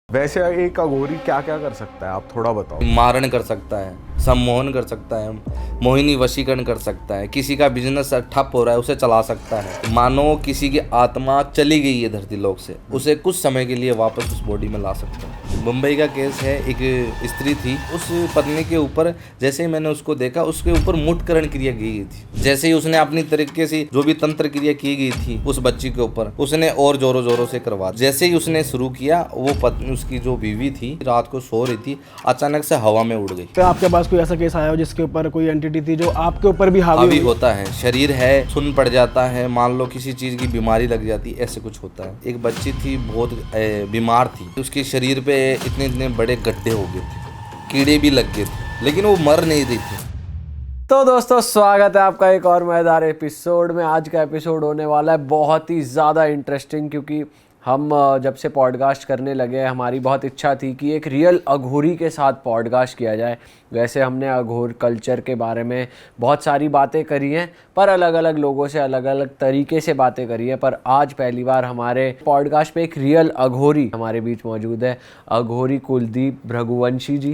वैसे एक अघोरी क्या क्या कर सकता है, आप थोड़ा बताओ। मारण कर सकता है, सम्मोहन कर सकता है, मोहिनी वशीकरण कर सकता है, किसी का बिजनेस ठप हो रहा है उसे चला सकता है। मानो किसी की आत्मा चली गई है धरती लोक से, उसे कुछ समय के लिए वापस उस बॉडी में ला सकता है। मुंबई का केस है, एक स्त्री थी, उस पत्नी के ऊपर जैसे ही मैंने उसको देखा उसके ऊपर मुटकरण क्रिया की गई थी। जैसे ही उसने अपनी तरीके से जो भी तंत्र क्रिया की गई थी उस बच्ची के ऊपर, उसने और जोरों जोरों से करवा। जैसे ही उसने शुरू किया, वो पत्नी उसकी जो बीवी थी रात को सो रही थी, अचानक से हवा में उड़ गई। तो आपके पास कोई ऐसा केस आया हो जिसके ऊपर कोई एंटिटी थी जो आपके ऊपर भी हावी होता है, शरीर है सुन पड़ जाता है, मान लो किसी चीज की बीमारी लग जाती है, ऐसे कुछ होता है। एक बच्ची थी बहुत बीमार थी, उसके शरीर पे इतने इतने बड़े गड्ढे हो गए थे, कीड़े भी लग गए थे, लेकिन वो मर नहीं रही थी। तो दोस्तों, स्वागत है आपका एक और मज़ेदार एपिसोड में। आज का एपिसोड होने वाला है बहुत ही ज़्यादा इंटरेस्टिंग, क्योंकि हम जब से पॉडकास्ट करने लगे हैं, हमारी बहुत इच्छा थी कि एक रियल अघोरी के साथ पॉडकास्ट किया जाए। वैसे हमने अघोर कल्चर के बारे में बहुत सारी बातें करी हैं, पर अलग अलग लोगों से अलग अलग तरीके से बातें करी हैं, पर आज पहली बार हमारे पॉडकास्ट पे एक रियल अघोरी हमारे बीच मौजूद है। अघोरी कुलदीप भृगुवंशी जी।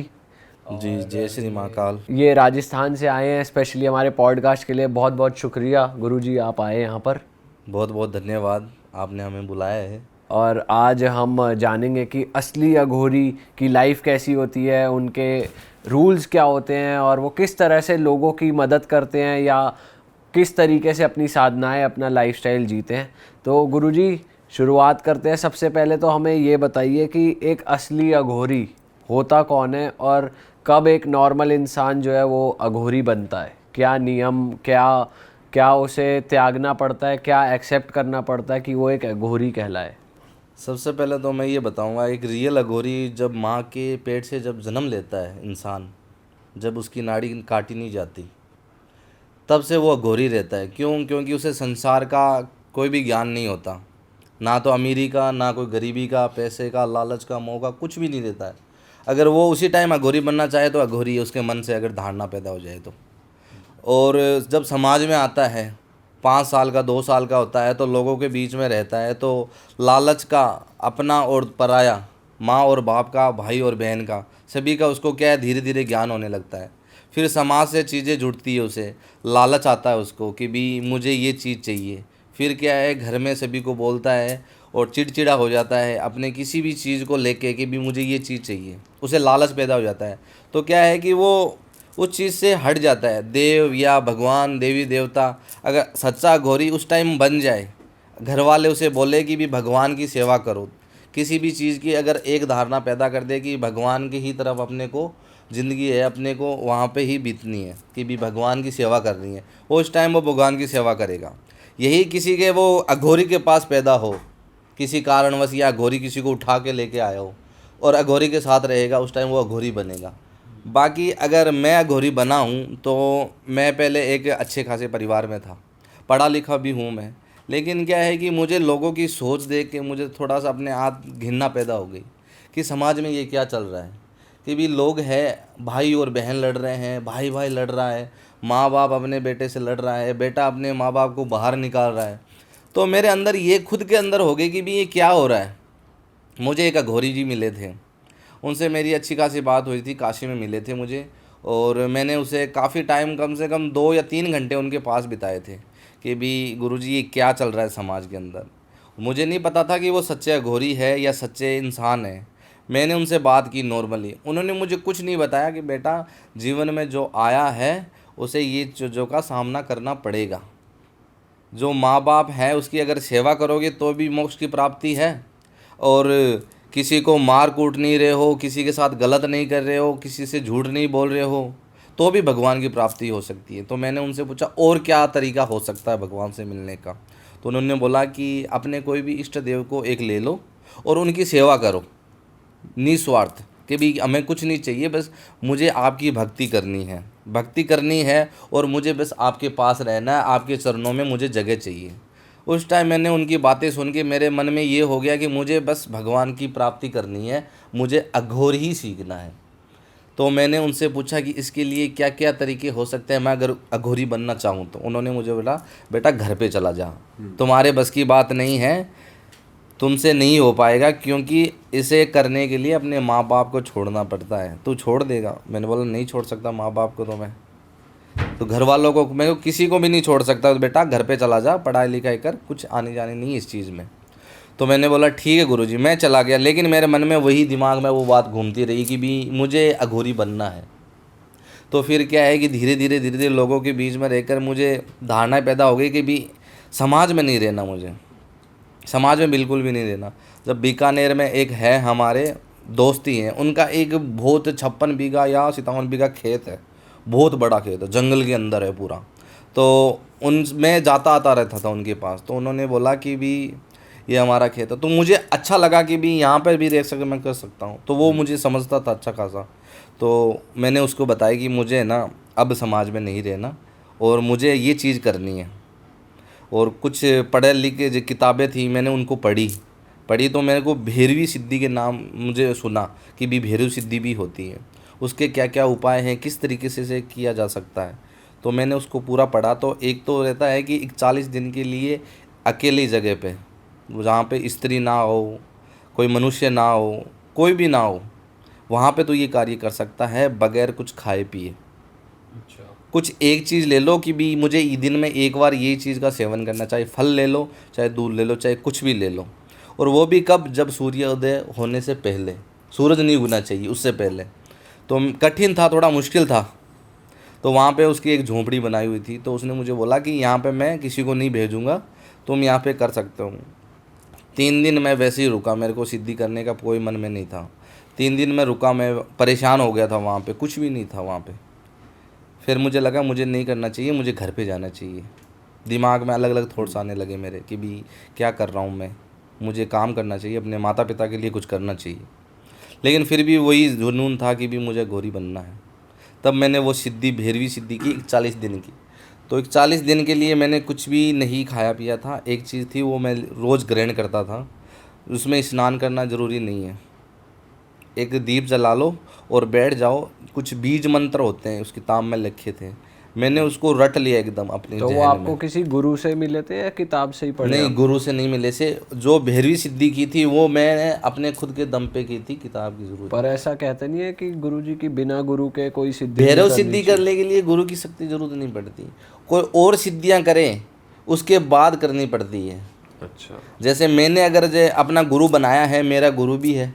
जी, जय श्री महाकाल। ये राजस्थान से आए हैं स्पेशली हमारे पॉडकास्ट के लिए। बहुत बहुत शुक्रिया गुरुजी, आप आए यहाँ पर। बहुत बहुत धन्यवाद, आपने हमें बुलाया है। और आज हम जानेंगे कि असली अघोरी की लाइफ कैसी होती है, उनके रूल्स क्या होते हैं, और वो किस तरह से लोगों की मदद करते हैं या किस तरीके से अपनी साधनाएं, अपना लाइफस्टाइल जीते हैं। तो गुरुजी, शुरुआत करते हैं। सबसे पहले तो हमें ये बताइए कि एक असली अघोरी होता कौन है, और कब एक नॉर्मल इंसान जो है वो अघोरी बनता है। क्या नियम, क्या उसे त्यागना पड़ता है, क्या एक्सेप्ट करना पड़ता है कि वो एक अघोरी कहलाए। सबसे पहले तो मैं ये बताऊंगा, एक रियल अघोरी जब माँ के पेट से जब जन्म लेता है इंसान, जब उसकी नाड़ी काटी नहीं जाती, तब से वो अघोरी रहता है। क्योंकि उसे संसार का कोई भी ज्ञान नहीं होता, ना तो अमीरी का, ना कोई गरीबी का, पैसे का, लालच का, मोह का, कुछ भी नहीं रहता है। अगर वो उसी टाइम अघोरी बनना चाहे तो अघोरी है, उसके मन से अगर धारणा पैदा हो जाए तो। और जब समाज में आता है, 5 साल का, 2 साल का होता है, तो लोगों के बीच में रहता है, तो लालच का, अपना और पराया, माँ और बाप का, भाई और बहन का, सभी का उसको क्या है, धीरे धीरे ज्ञान होने लगता है। फिर समाज से चीज़ें जुड़ती है, उसे लालच आता है उसको कि भी मुझे ये चीज़ चाहिए। फिर क्या है, घर में सभी को बोलता है और चिड़चिड़ा हो जाता है अपने किसी भी चीज़ को लेके कि भी मुझे ये चीज़ चाहिए, उसे लालच पैदा हो जाता है। तो क्या है कि वो उस चीज़ से हट जाता है। देव या भगवान, देवी देवता, अगर सच्चा अघोरी उस टाइम बन जाए, घर वाले उसे बोले कि भी भगवान की सेवा करो, किसी भी चीज़ की अगर एक धारणा पैदा कर दे कि भगवान की ही तरफ अपने को ज़िंदगी है, अपने को वहाँ पे ही बीतनी है, कि भी भगवान की सेवा करनी है, उस टाइम वो भगवान की सेवा करेगा। यही किसी के वो अघोरी के पास पैदा हो, किसी कारणवश, या अघोरी किसी को उठा के लेके आया हो और अघोरी के साथ रहेगा, उस टाइम वो अघोरी बनेगा। बाकी अगर मैं अघोरी बना हूँ तो मैं पहले एक अच्छे खासे परिवार में था, पढ़ा लिखा भी हूँ मैं, लेकिन क्या है कि मुझे लोगों की सोच देख के मुझे थोड़ा सा अपने आप घृणा पैदा हो गई कि समाज में ये क्या चल रहा है, कि भी लोग हैं, भाई और बहन लड़ रहे हैं, भाई भाई लड़ रहा है, माँ बाप अपने बेटे से लड़ रहा है, बेटा अपने माँ बाप को बाहर निकाल रहा है। तो मेरे अंदर ये खुद के अंदर हो गई कि भी ये क्या हो रहा है। मुझे एक अघोरी जी मिले थे, उनसे मेरी अच्छी खासी बात हुई थी, काशी में मिले थे मुझे, और मैंने उसे काफ़ी टाइम, कम से कम 2 या 3 घंटे उनके पास बिताए थे कि भी गुरुजी ये क्या चल रहा है समाज के अंदर। मुझे नहीं पता था कि वो सच्चे अघोरी है या सच्चे इंसान है। मैंने उनसे बात की नॉर्मली, उन्होंने मुझे कुछ नहीं बताया कि बेटा जीवन में जो आया है उसे ये चीज़ों का सामना करना पड़ेगा। जो माँ बाप है उसकी अगर सेवा करोगे तो भी मोक्ष की प्राप्ति है, और किसी को मार कूट नहीं रहे हो, किसी के साथ गलत नहीं कर रहे हो, किसी से झूठ नहीं बोल रहे हो, तो भी भगवान की प्राप्ति हो सकती है। तो मैंने उनसे पूछा और क्या तरीका हो सकता है भगवान से मिलने का। तो उन्होंने बोला कि अपने कोई भी इष्ट देव को एक ले लो और उनकी सेवा करो निस्वार्थ, कि भी हमें कुछ नहीं चाहिए, बस मुझे आपकी भक्ति करनी है, और मुझे बस आपके पास रहना है, आपके चरणों में मुझे जगह चाहिए। उस टाइम मैंने उनकी बातें सुन के मेरे मन में ये हो गया कि मुझे बस भगवान की प्राप्ति करनी है, मुझे अघोर ही सीखना है। तो मैंने उनसे पूछा कि इसके लिए क्या क्या तरीके हो सकते हैं मैं अगर अघोरी बनना चाहूँ तो। उन्होंने मुझे बोला बेटा घर पे चला जा, तुम्हारे बस की बात नहीं है, तुमसे नहीं हो पाएगा, क्योंकि इसे करने के लिए अपने माँ बाप को छोड़ना पड़ता है। तू छोड़ देगा? मैंने बोला नहीं छोड़ सकता माँ बाप को, तो मैं तो घर वालों को, मैं किसी को भी नहीं छोड़ सकता। तो बेटा घर पे चला जा, पढ़ाई लिखाई कर, कुछ आने जाने नहीं इस चीज़ में। तो मैंने बोला ठीक है गुरुजी, मैं चला गया। लेकिन मेरे मन में वही दिमाग में वो बात घूमती रही कि भी मुझे अघोरी बनना है। तो फिर क्या है कि धीरे धीरे लोगों के बीच में रहकर मुझे धारणा पैदा हो गई कि भी समाज में नहीं रहना, मुझे समाज में बिल्कुल भी नहीं रहना। जब बीकानेर में एक है हमारे दोस्त ही हैं, उनका एक बहुत 56 बीघा या 57 बीघा खेत है, बहुत बड़ा खेत है, जंगल के अंदर है पूरा। तो उनमें जाता आता रहता था उनके पास। तो उन्होंने बोला कि भी ये हमारा खेत है। तो मुझे अच्छा लगा कि भी यहाँ पर भी रह सके, मैं कर सकता हूँ। तो वो मुझे समझता था अच्छा खासा। तो मैंने उसको बताया कि मुझे ना अब समाज में नहीं रहना और मुझे ये चीज़ करनी है। और कुछ पढ़े लिखे जो किताबें थी मैंने उनको पढ़ी तो मेरे को भैरवी सिद्धि के नाम मुझे सुना कि भी भैरव सिद्धि भी होती है, उसके क्या क्या उपाय हैं, किस तरीके से किया जा सकता है। तो मैंने उसको पूरा पढ़ा। तो एक तो रहता है कि 41 दिन के लिए अकेली जगह पे, जहाँ पे स्त्री ना हो, कोई मनुष्य ना हो, कोई भी ना हो, वहाँ पे तो ये कार्य कर सकता है बगैर कुछ खाए पिए। कुछ एक चीज़ ले लो कि भी मुझे दिन में एक बार ये चीज़ का सेवन करना, चाहे फल ले लो, चाहे दूध ले लो, चाहे कुछ भी ले लो। और वो भी कब? जब सूर्योदय होने से पहले, सूरज नहीं उगना चाहिए उससे पहले। तो कठिन था, थोड़ा मुश्किल था। तो वहाँ पे उसकी एक झोंपड़ी बनाई हुई थी। तो उसने मुझे बोला कि यहाँ पे मैं किसी को नहीं भेजूँगा, तुम यहाँ पे कर सकते हो। 3 दिन मैं वैसे ही रुका, मेरे को सिद्धि करने का कोई मन में नहीं था। 3 दिन मैं रुका, मैं परेशान हो गया था, वहाँ पे कुछ भी नहीं था वहाँ पे। फिर मुझे लगा मुझे नहीं करना चाहिए, मुझे घर पे जाना चाहिए। दिमाग में अलग अलग थॉट्स आने लगे मेरे कि भी क्या कर रहा हूँ मैं, मुझे काम करना चाहिए, अपने माता पिता के लिए कुछ करना चाहिए। लेकिन फिर भी वही जुनून था कि भी मुझे घोरी बनना है। तब मैंने वो सिद्धि, भैरवी सिद्धि की 41 दिन की। तो 41 दिन के लिए मैंने कुछ भी नहीं खाया पिया था। एक चीज़ थी वो मैं रोज़ ग्रहण करता था, उसमें स्नान करना ज़रूरी नहीं है। एक दीप जला लो और बैठ जाओ। कुछ बीज मंत्र होते हैं उस किताब में लिखे थे, मैंने उसको रट लिया एकदम अपने तो वो जहन आपको में। किसी गुरु से मिले थे या किताब से ही पढ़े? नहीं, गुरु से नहीं मिले से। जो भैरवी सिद्धि की थी वो मैंने अपने खुद के दम पे की थी, किताब की जरूरत। पर ऐसा कहते नहीं है कि गुरु जी की बिना गुरु के कोई सिद्धि नहीं भैरव करनी सिद्धि करने के लिए गुरु की शक्ति जरूरत नहीं पड़ती, कोई और सिद्धियां करें उसके बाद करनी पड़ती है। अच्छा। जैसे मैंने अगर अपना गुरु बनाया है, मेरा गुरु भी है,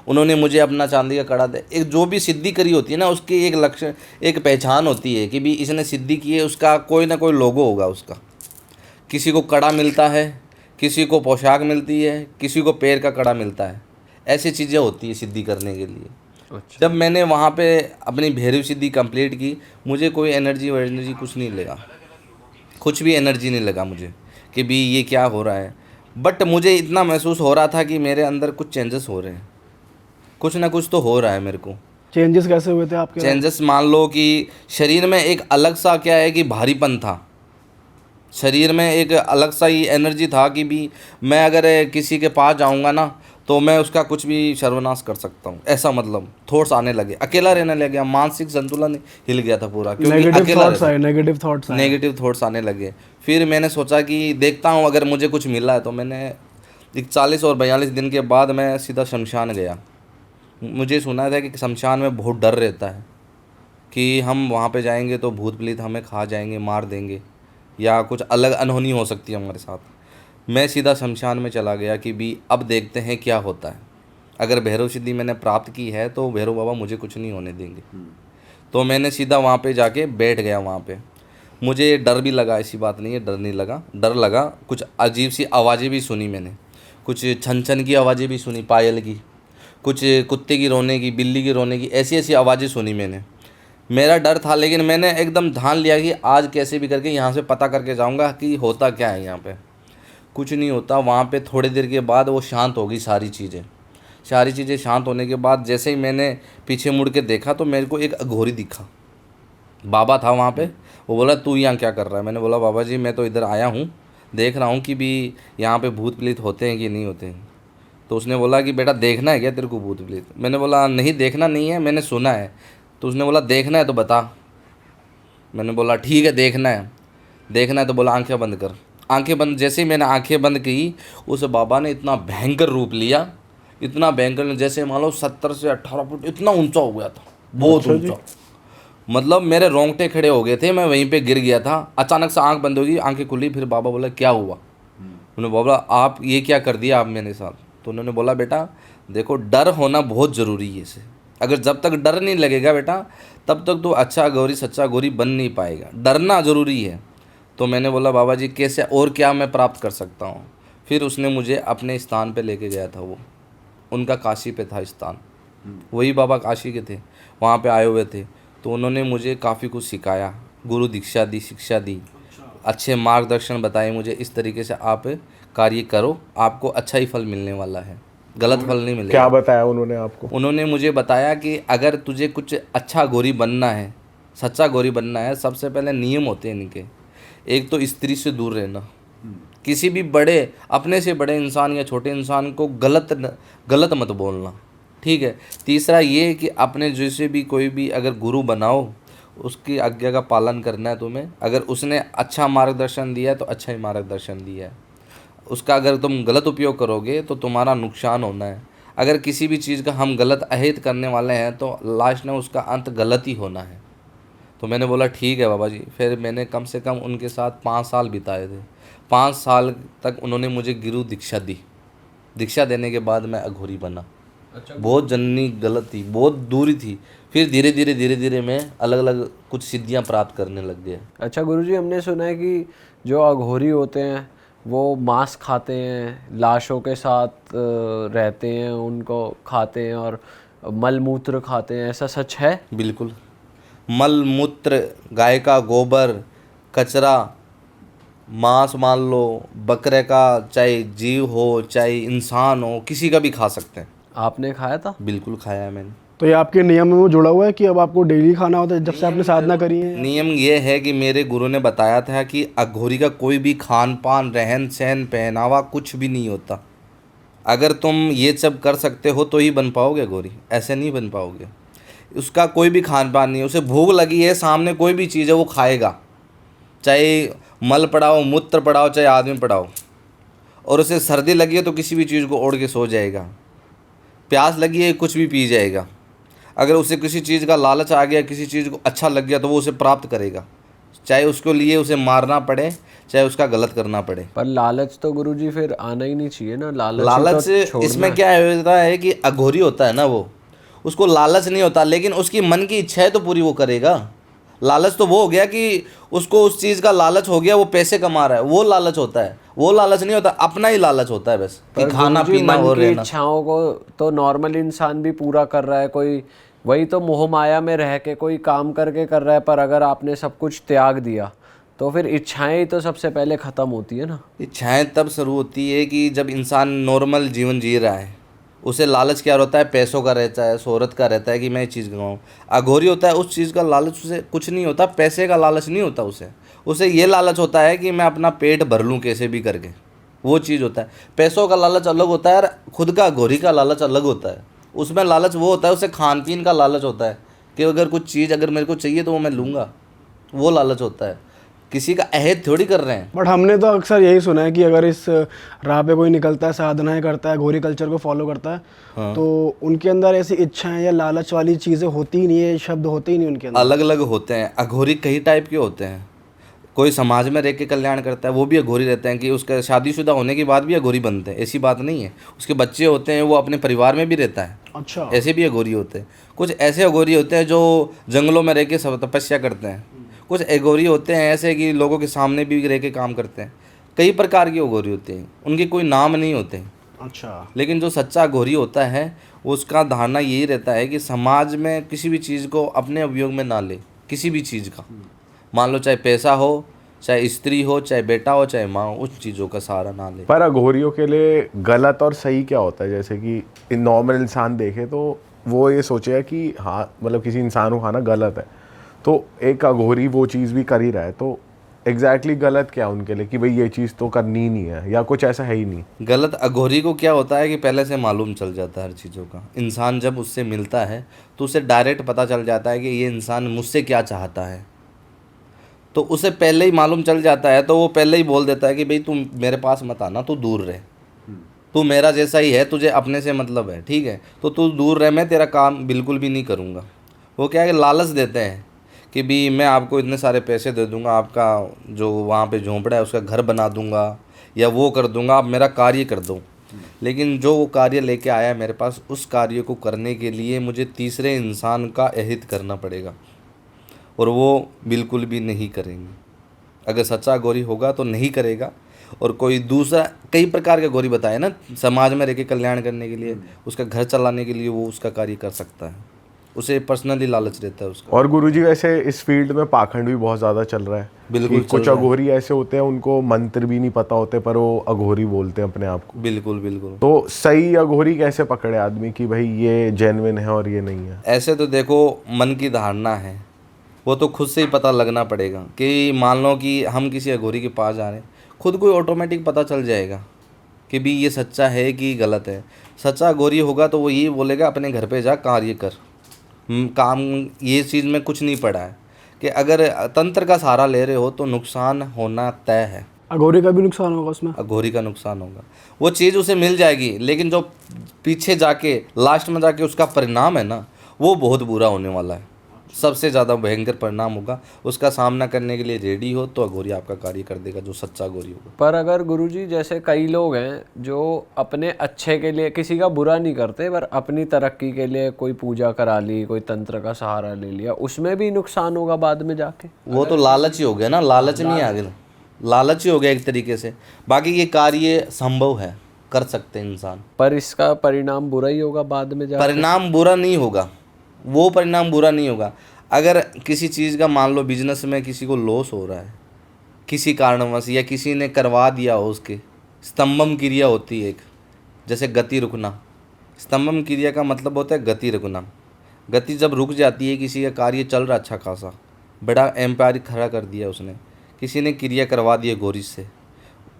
उन्होंने मुझे अपना चांदी का कड़ा दे, एक जो भी सिद्धि करी होती है ना, उसकी एक लक्ष्य, एक पहचान होती है कि भी इसने सिद्धि की है, उसका कोई ना कोई लोगो होगा उसका। किसी को कड़ा मिलता है, किसी को पोशाक मिलती है, किसी को पैर का कड़ा मिलता है, ऐसी चीज़ें होती है सिद्धि करने के लिए। अच्छा। जब मैंने वहाँ पे अपनी भैरव सिद्धि कंप्लीट की, मुझे कोई एनर्जी कुछ नहीं लगा, कुछ भी एनर्जी नहीं लगा मुझे कि भी ये क्या हो रहा है। बट मुझे इतना महसूस हो रहा था कि मेरे अंदर कुछ चेंजेस हो रहे हैं, कुछ ना कुछ तो हो रहा है मेरे को। चेंजेस कैसे हुए थे आपके? चेंजेस मान लो कि शरीर में एक अलग सा क्या है कि भारीपन था, शरीर में एक अलग सा ही एनर्जी था कि भी मैं अगर किसी के पास जाऊंगा ना तो मैं उसका कुछ भी सर्वनाश कर सकता हूँ, ऐसा मतलब थॉट्स आने लगे, अकेला रहने लग गया, मानसिक संतुलन हिल गया था पूरा, क्योंकि नेगेटिव थॉट्स आए, नेगेटिव थॉट्स आने लगे। फिर मैंने सोचा कि देखता हूँ अगर मुझे कुछ मिला है। तो मैंने 41 और 42 दिन के बाद मैं सीधा शमशान गया। मुझे सुना था कि शमशान में बहुत डर रहता है कि हम वहाँ पे जाएंगे तो भूत प्रेत हमें खा जाएंगे, मार देंगे, या कुछ अलग अनहोनी हो सकती है हमारे साथ। मैं सीधा शमशान में चला गया कि भी अब देखते हैं क्या होता है। अगर भैरव सिद्धि मैंने प्राप्त की है तो भैरव बाबा मुझे कुछ नहीं होने देंगे। तो मैंने सीधा वहाँ पे जाके बैठ गया। वहाँ पे मुझे डर भी लगा, ऐसी बात नहीं है डर नहीं लगा, डर लगा। कुछ अजीब सी आवाज़ें भी सुनी मैंने, कुछ छन छन की आवाज़ें भी सुनी, पायल की, कुछ कुत्ते की रोने की, बिल्ली की रोने की, ऐसी ऐसी आवाज़ें सुनी मैंने। मेरा डर था, लेकिन मैंने एकदम ठान लिया कि आज कैसे भी करके यहाँ से पता करके जाऊँगा कि होता क्या है यहाँ पे। कुछ नहीं होता। वहाँ पे थोड़ी देर के बाद वो शांत हो गई सारी चीज़ें शांत होने के बाद जैसे ही मैंने पीछे मुड़ के देखा तो मेरे को एक अघोरी दिखा। बाबा था वहाँ पे, वो बोला तू यहाँ क्या कर रहा है? मैंने बोला बाबा जी मैं तो इधर आया हूँ, देख रहा हूँ कि भी यहाँ पे भूत प्रेत होते हैं कि नहीं होते हैं। तो उसने बोला कि बेटा देखना है क्या तेरे को भूत प्रेत? मैंने बोला नहीं देखना नहीं है, मैंने सुना है। तो उसने बोला देखना है तो बता। मैंने बोला ठीक है देखना है तो बोला आंखें बंद कर। आंखें बंद, जैसे ही मैंने आंखें बंद की उस बाबा ने इतना भयंकर रूप लिया, इतना भयंकर, जैसे मान लो 70 से 18 फुट इतना ऊंचा हो गया था, बहुत ऊंचा। मतलब मेरे रोंगटे खड़े हो गए थे, मैं वहीं पे गिर गया था। अचानक से आंख बंद होगी, आंखें खुली, फिर बाबा बोला क्या हुआ? उन्होंने बोला आप ये क्या कर दिया आप मेरे साथ? तो उन्होंने बोला बेटा देखो डर होना बहुत ज़रूरी है इसे, अगर जब तक डर नहीं लगेगा बेटा तब तक तो अच्छा गौरी सच्चा गौरी बन नहीं पाएगा, डरना ज़रूरी है। तो मैंने बोला बाबा जी कैसे और क्या मैं प्राप्त कर सकता हूँ? फिर उसने मुझे अपने स्थान पे लेके गया था, वो उनका काशी पे था स्थान, वही बाबा काशी के थे, वहाँ पे आए हुए थे। तो उन्होंने मुझे काफ़ी कुछ सिखाया, गुरु दीक्षा दी, शिक्षा दी, अच्छे मार्गदर्शन बताए मुझे, इस तरीके से आप कार्य करो, आपको अच्छा ही फल मिलने वाला है, गलत फल नहीं मिलेगा। क्या बताया उन्होंने आपको? उन्होंने मुझे बताया कि अगर तुझे कुछ अच्छा गौरी बनना है, सच्चा गौरी बनना है, सबसे पहले नियम होते हैं इनके। एक तो स्त्री से दूर रहना, किसी भी बड़े अपने से बड़े इंसान या छोटे इंसान को गलत मत बोलना, ठीक है। तीसरा ये कि अपने जैसे भी कोई भी अगर गुरु बनाओ उसकी आज्ञा का पालन करना है तुम्हें, अगर उसने अच्छा मार्गदर्शन दिया है तो अच्छा ही मार्गदर्शन दिया है, उसका अगर तुम गलत उपयोग करोगे तो तुम्हारा नुकसान होना है। अगर किसी भी चीज़ का हम गलत अहित करने वाले हैं तो लास्ट में उसका अंत गलत ही होना है। तो मैंने बोला ठीक है बाबा जी। फिर मैंने कम से कम उनके साथ 5 साल बिताए थे। 5 साल तक उन्होंने मुझे गुरु दीक्षा दी। दीक्षा देने के बाद मैं अघोरी बना। बहुत जननी गलत थी, बहुत दूरी थी। फिर धीरे धीरे मैं अलग अलग कुछ सिद्धियां प्राप्त करने लग गया। अच्छा गुरुजी, हमने सुना है कि जो अघोरी होते हैं वो मांस खाते हैं, लाशों के साथ रहते हैं, उनको खाते हैं और मल मूत्र खाते हैं, ऐसा सच है? बिल्कुल। मल मूत्र, गाय का गोबर, कचरा, मांस मान लो बकरे का, चाहे जीव हो चाहे इंसान हो, किसी का भी खा सकते हैं। आपने खाया था? बिल्कुल खाया है मैंने। तो ये आपके नियम में वो जुड़ा हुआ है कि अब आपको डेली खाना होता है जब से आपने साधना करी है? नियम ये है कि मेरे गुरु ने बताया था कि अघोरी का कोई भी खान पान, रहन सहन, पहनावा कुछ भी नहीं होता। अगर तुम ये सब कर सकते हो तो ही बन पाओगे अघोरी, ऐसे नहीं बन पाओगे। उसका कोई भी खान पान नहीं है, उसे भूख लगी है, सामने कोई भी चीज़ है वो खाएगा, चाहे मल पड़ाओ, मूत्र पड़ाओ, चाहे आदमी पड़ाओ। और उसे सर्दी लगी है तो किसी भी चीज़ को ओढ़ के सो जाएगा, प्यास लगी है कुछ भी पी जाएगा। अगर उसे किसी चीज़ का लालच आ गया, किसी चीज़ को अच्छा लग गया तो वो उसे प्राप्त करेगा, चाहे उसके लिए उसे मारना पड़े, चाहे उसका गलत करना पड़े। पर लालच तो गुरुजी फिर आना ही नहीं चाहिए ना। लालच तो छोड़ना इसमें क्या होता है कि अघोरी होता है ना, वो उसको लालच नहीं होता, लेकिन उसकी मन की इच्छा है तो पूरी वो करेगा। लालच तो वो हो गया कि उसको उस चीज़ का लालच हो गया, वो पैसे कमा रहा है, वो लालच होता है। वो लालच नहीं होता, अपना ही लालच होता है बस, कि खाना गुरुजी, पीना मन और की रहना। इच्छाओं को तो नॉर्मल इंसान भी पूरा कर रहा है, कोई वही तो मोह माया में रह के कोई काम करके कर रहा है। पर अगर आपने सब कुछ त्याग दिया तो फिर इच्छाएं ही तो सबसे पहले ख़त्म होती है ना। इच्छाएं तब शुरू होती है कि जब इंसान नॉर्मल जीवन जी रहा है, उसे लालच क्या होता है, पैसों का रहता है, शोहरत का रहता है कि मैं ये चीज़ कमाऊँ। अघोरी होता है उस चीज़ का लालच, उसे कुछ नहीं होता, पैसे का लालच नहीं होता उसे ये लालच होता है कि मैं अपना पेट भर लूँ कैसे भी करके, वो चीज़ होता है। पैसों का लालच अलग होता है और खुद का अघोरी का लालच अलग होता है। उसमें लालच वो होता है, उसे खान पीन का लालच होता है कि अगर कुछ चीज़ अगर मेरे को चाहिए तो वो मैं लूँगा, वो लालच होता है। किसी का अहद थोड़ी कर रहे हैं। बट हमने तो अक्सर यही सुना है कि अगर इस राह पे कोई निकलता है, साधनाएं करता है, घोरी कल्चर को फॉलो करता है, हाँ। तो उनके अंदर ऐसी इच्छाएं या लालच वाली चीज़ें होती ही नहीं है, शब्द होते ही नहीं उनके अंदर। अलग अलग होते हैं अघोरी, कई टाइप के होते हैं। कोई समाज में रह के कल्याण करता है, वो भी अघोरी रहते हैं कि उसका शादीशुदा होने के बाद भी अघोरी बनते हैं, ऐसी बात नहीं है। उसके बच्चे होते हैं, वो अपने परिवार में भी रहता है, अच्छा। ऐसे भी अघोरी होते हैं। कुछ ऐसे अघोरी होते हैं जो जंगलों में रह के सब तपस्या करते हैं। कुछ अघोरी होते हैं ऐसे कि लोगों के सामने भी रह के काम करते हैं। कई प्रकार की अघोरी होते हैं, उनके कोई नाम नहीं होते। अच्छा। लेकिन जो सच्चा अघोरी होता है उसका धारणा यही रहता है कि समाज में किसी भी चीज़ को अपने उपयोग में ना ले, किसी भी चीज़ का, मान लो चाहे पैसा हो, चाहे स्त्री हो, चाहे बेटा हो, चाहे माँ हो, उस चीज़ों का सहारा ना ले। पर अघोरियों के लिए गलत और सही क्या होता है? जैसे कि नॉर्मल इंसान देखे तो वो ये सोचेगा कि हाँ मतलब किसी इंसान को खाना गलत है, तो एक अघोरी वो चीज़ भी कर ही रहा है, तो एग्जैक्टली गलत क्या उनके लिए कि भाई ये चीज़ तो करनी ही नहीं है, या कुछ ऐसा है ही नहीं? गलत अघोरी को क्या होता है कि पहले से मालूम चल जाता है हर चीज़ों का। इंसान जब उससे मिलता है तो उसे डायरेक्ट पता चल जाता है कि ये इंसान मुझसे क्या चाहता है। तो उसे पहले ही मालूम चल जाता है, तो वो पहले ही बोल देता है कि भाई तुम मेरे पास मत आना, तू दूर रह, तू मेरा जैसा ही है, तुझे अपने से मतलब है, ठीक है, तो तू दूर रह, मैं तेरा काम बिल्कुल भी नहीं करूँगा। वो क्या है कि लालच देते हैं कि भी मैं आपको इतने सारे पैसे दे दूंगा, आपका जो वहाँ पे झोंपड़ा है उसका घर बना दूंगा या वो कर दूंगा, आप मेरा कार्य कर दो। लेकिन जो वो कार्य लेके आया है मेरे पास, उस कार्य को करने के लिए मुझे तीसरे इंसान का अहित करना पड़ेगा, और वो बिल्कुल भी नहीं करेंगे। अगर सच्चा गौरी होगा तो नहीं करेगा। और कोई दूसरा, कई प्रकार के गौरी बताए ना, समाज में रह के कल्याण करने के लिए, उसका घर चलाने के लिए वो उसका कार्य कर सकता है, उसे पर्सनली लालच रहता है उसका। और गुरुजी वैसे इस फील्ड में पाखंड भी बहुत ज़्यादा चल रहा है। बिल्कुल कि कुछ अघोरी ऐसे होते हैं उनको मंत्र भी नहीं पता होते, पर वो अघोरी बोलते हैं अपने आप को। बिल्कुल बिल्कुल। तो सही अघोरी कैसे पकड़े आदमी कि भाई ये जेन्युइन है और ये नहीं है? ऐसे तो देखो, मन की धारणा है, वो तो खुद से ही पता लगना पड़ेगा। कि मान लो कि हम किसी अघोरी के पास जा रहे हैं, खुद को ऑटोमेटिक पता चल जाएगा कि भी ये सच्चा है कि गलत है। सच्चा अघोरी होगा तो वो यही बोलेगा अपने घर पे जा कार्य कर, काम, ये चीज़ में कुछ नहीं पड़ा है कि अगर तंत्र का सहारा ले रहे हो तो नुकसान होना तय है। अघोरी का भी नुकसान होगा उसमें, अघोरी का नुकसान होगा, वो चीज़ उसे मिल जाएगी, लेकिन जो पीछे जाके लास्ट में जाके उसका परिणाम है ना, वो बहुत बुरा होने वाला है। सबसे ज़्यादा भयंकर परिणाम होगा। उसका सामना करने के लिए रेडी हो तो अघोरी आपका कार्य कर देगा, जो सच्चा अघोरी होगा। पर अगर गुरुजी जैसे कई लोग हैं जो अपने अच्छे के लिए किसी का बुरा नहीं करते, पर अपनी तरक्की के लिए कोई पूजा करा ली, कोई तंत्र का सहारा ले लिया, उसमें भी नुकसान होगा बाद में जाके? वो तो लालच ही हो गया ना, लालच नहीं आगे, लालच ही हो गया एक तरीके से। बाकी ये कार्य संभव है, कर सकते हैं इंसान, पर इसका परिणाम बुरा ही होगा बाद में जाके। परिणाम बुरा नहीं होगा, वो परिणाम बुरा नहीं होगा। अगर किसी चीज़ का मान लो बिजनेस में किसी को लॉस हो रहा है किसी कारणवश, या किसी ने करवा दिया हो, उसके स्तंभम क्रिया होती है एक, जैसे गति रुकना। स्तंभम क्रिया का मतलब होता है गति रुकना। गति जब रुक जाती है, किसी का कार्य चल रहा अच्छा खासा, बड़ा एम्पायर खड़ा कर दिया उसने, किसी ने क्रिया करवा दी गौरी से,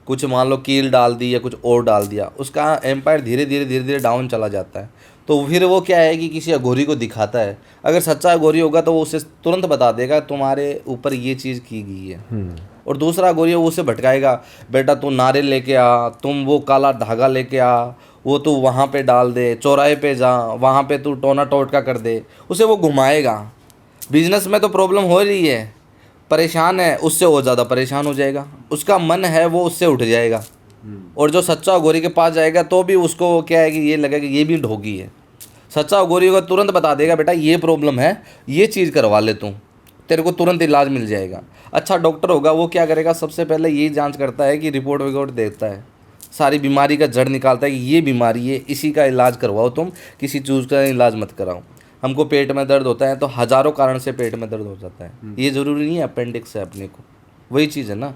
कुछ मान लो कील डाल दी या कुछ और डाल दिया, उसका एम्पायर धीरे धीरे डाउन चला जाता है। तो फिर वो क्या है कि किसी अघोरी को दिखाता है। अगर सच्चा अघोरी होगा तो वो उसे तुरंत बता देगा तुम्हारे ऊपर ये चीज़ की गई है। और दूसरा अघोरी वो उसे भटकाएगा, बेटा तू नारियल लेके आ, तुम वो काला धागा लेके आ, वो तू वहाँ पे डाल दे, चौराहे पे जा, वहाँ पे तू टोना टोटका कर दे, उसे वो घुमाएगा। बिजनेस में तो प्रॉब्लम हो रही है, परेशान है, उससे और ज़्यादा परेशान हो जाएगा। उसका मन है वो उससे उठ जाएगा। और जो सच्चा अघोरी के पास जाएगा तो भी उसको क्या है कि ये लगेगा कि ये भी ढोगी है। सच्चा अघोरी को तुरंत बता देगा बेटा ये प्रॉब्लम है, ये चीज़ करवा ले तू, तेरे को तुरंत इलाज मिल जाएगा। अच्छा डॉक्टर होगा, वो क्या करेगा, सबसे पहले यही जांच करता है कि रिपोर्ट विपोर्ट देता है, सारी बीमारी का जड़ निकालता है कि ये बीमारी है, इसी का इलाज करवाओ तुम, किसी चीज़ का इलाज मत कराओ। हमको पेट में दर्द होता है तो हज़ारों कारण से पेट में दर्द हो जाता है, ये ज़रूरी नहीं है अपेंडिक्स है अपने को, वही चीज़ है ना।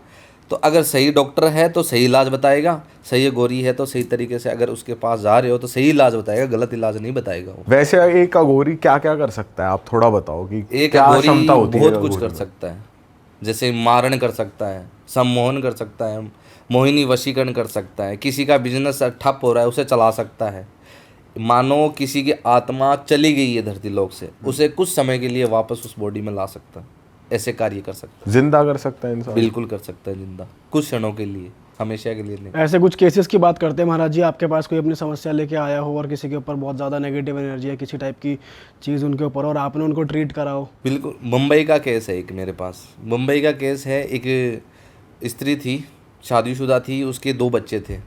तो अगर सही डॉक्टर है तो सही इलाज बताएगा, सही अघोरी है तो सही तरीके से अगर उसके पास जा रहे हो तो सही इलाज बताएगा, गलत इलाज नहीं बताएगा वो। वैसे एक अघोरी क्या क्या कर सकता है, आप थोड़ा बताओ कि एक क्या अघोरी क्षमता होती है बहुत कुछ कर सकता है, जैसे मारण कर सकता है, सम्मोहन कर सकता है, मोहिनी वशीकरण कर सकता है, किसी का बिजनेस ठप हो रहा है उसे चला सकता है। मानो किसी की आत्मा चली गई है धरती लोक से, उसे कुछ समय के लिए वापस उस बॉडी में ला सकता है, ऐसे कार्य कर सकता है। जिंदा कर सकता है इंसान? बिल्कुल कर सकता है जिंदा, कुछ क्षणों के लिए, हमेशा के लिए नहीं। ऐसे कुछ केसेस की बात करते हैं महाराज जी, आपके पास कोई अपनी समस्या लेके आया हो और किसी के ऊपर बहुत ज़्यादा नेगेटिव एनर्जी है, किसी टाइप की चीज़ उनके ऊपर, और आपने उनको ट्रीट करा हो? बिल्कुल, मुंबई का केस है एक मेरे पास। मुंबई का केस है, एक स्त्री थी, शादीशुदा थी, उसके 2 बच्चे थे।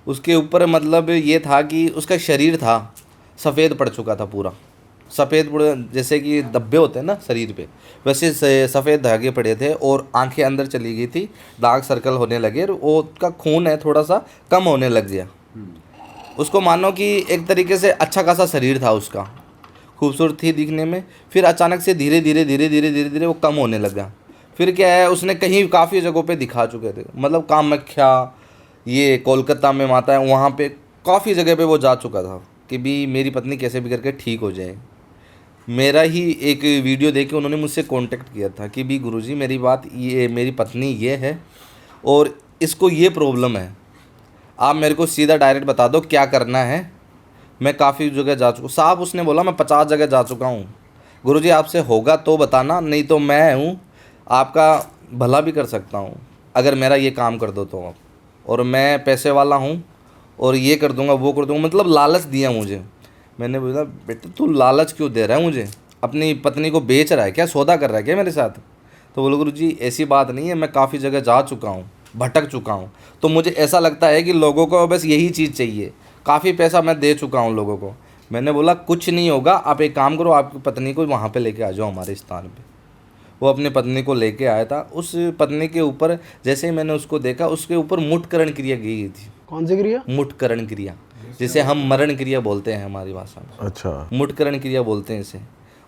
उसके ऊपर मतलब ये था कि उसका शरीर था सफ़ेद पड़ चुका था पूरा, सफ़ेद जैसे कि धब्बे होते हैं ना शरीर पे, वैसे सफ़ेद धागे पड़े थे, और आंखें अंदर चली गई थी, डार्क सर्कल होने लगे, और वो उसका खून है थोड़ा सा कम होने लग गया। उसको मानो कि एक तरीके से अच्छा खासा शरीर था उसका, खूबसूरत थी दिखने में, फिर अचानक से धीरे धीरे वो कम होने लगा। फिर क्या है, उसने कहीं काफ़ी जगहों पे दिखा चुके थे, मतलब कामाख्या, ये कोलकाता में माता है, वहाँ पे काफ़ी जगह पे वो जा चुका था कि भी मेरी पत्नी कैसे भी करके ठीक हो जाए। मेरा ही एक वीडियो देख के उन्होंने मुझसे कांटेक्ट किया था कि भी गुरुजी मेरी बात ये, मेरी पत्नी ये है और इसको ये प्रॉब्लम है, आप मेरे को सीधा डायरेक्ट बता दो क्या करना है। मैं काफ़ी जगह जा चुका साहब, उसने बोला मैं 50 जगह जा चुका हूँ, गुरुजी आपसे होगा तो बताना, नहीं तो मैं हूँ, आपका भला भी कर सकता हूँ अगर मेरा ये काम कर दो तो आप, और मैं पैसे वाला हूँ और ये कर दूंगा वो कर दूंगा, मतलब लालच दिया मुझे। मैंने बोला बेटा तू लालच क्यों दे रहा है मुझे, अपनी पत्नी को बेच रहा है क्या, सौदा कर रहा है क्या मेरे साथ? तो बोलो गुरुजी ऐसी बात नहीं है, मैं काफ़ी जगह जा चुका हूँ, भटक चुका हूँ, तो मुझे ऐसा लगता है कि लोगों को बस यही चीज़ चाहिए, काफ़ी पैसा मैं दे चुका हूँ लोगों को। मैंने बोला कुछ नहीं होगा, आप एक काम करो, आपकी पत्नी को वहाँ पे लेके आ जाओ हमारे स्थान पे। वो अपनी पत्नी को लेके आया था। उस पत्नी के ऊपर जैसे ही मैंने उसको देखा, उसके ऊपर मुटकरण क्रिया की गई थी। कौन सी क्रिया? मुटकरण क्रिया, जिसे हम मरण क्रिया बोलते हैं हमारी भाषा में। अच्छा, मुटकरण क्रिया बोलते हैं इसे।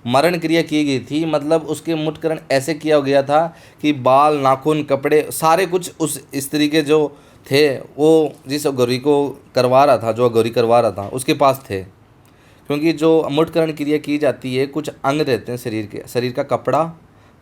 मरण क्रिया की गई थी, मतलब उसके मुटकरण ऐसे किया गया था कि बाल, नाखून, कपड़े सारे कुछ उस स्त्री के जो थे, वो जिस गौरी को करवा रहा था, जो गौरी करवा रहा था उसके पास थे। क्योंकि जो मुटकरण क्रिया की जाती है, कुछ अंग रहते हैं शरीर के, शरीर का कपड़ा,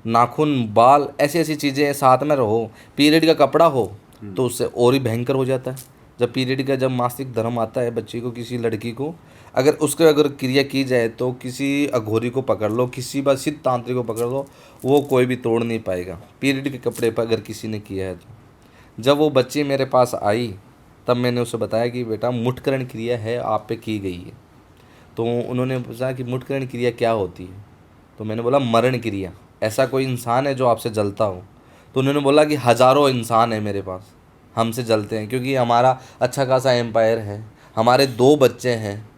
नाखून, बाल, ऐसी ऐसी चीज़ें साथ में रहो। पीरियड का कपड़ा हो तो उससे और ही भयंकर हो जाता है। जब पीरियड का जब मासिक धर्म आता है बच्ची को, किसी लड़की को, अगर क्रिया की जाए तो किसी अघोरी को पकड़ लो, किसी बात सिद्ध तांत्रिक को पकड़ लो, वो कोई भी तोड़ नहीं पाएगा पीरियड के कपड़े पर अगर किसी ने किया है तो। जब वो बच्ची मेरे पास आई तब मैंने उसे बताया कि बेटा मुटकरण क्रिया है, आप पे की गई है। तो उन्होंने पूछा कि मुटकरण क्रिया क्या होती है? तो मैंने बोला मरण क्रिया। ऐसा कोई इंसान है जो आपसे जलता हो? तो उन्होंने बोला कि हज़ारों इंसान है मेरे पास, हमसे जलते हैं, क्योंकि हमारा अच्छा खासा एम्पायर है, हमारे 2 बच्चे हैं,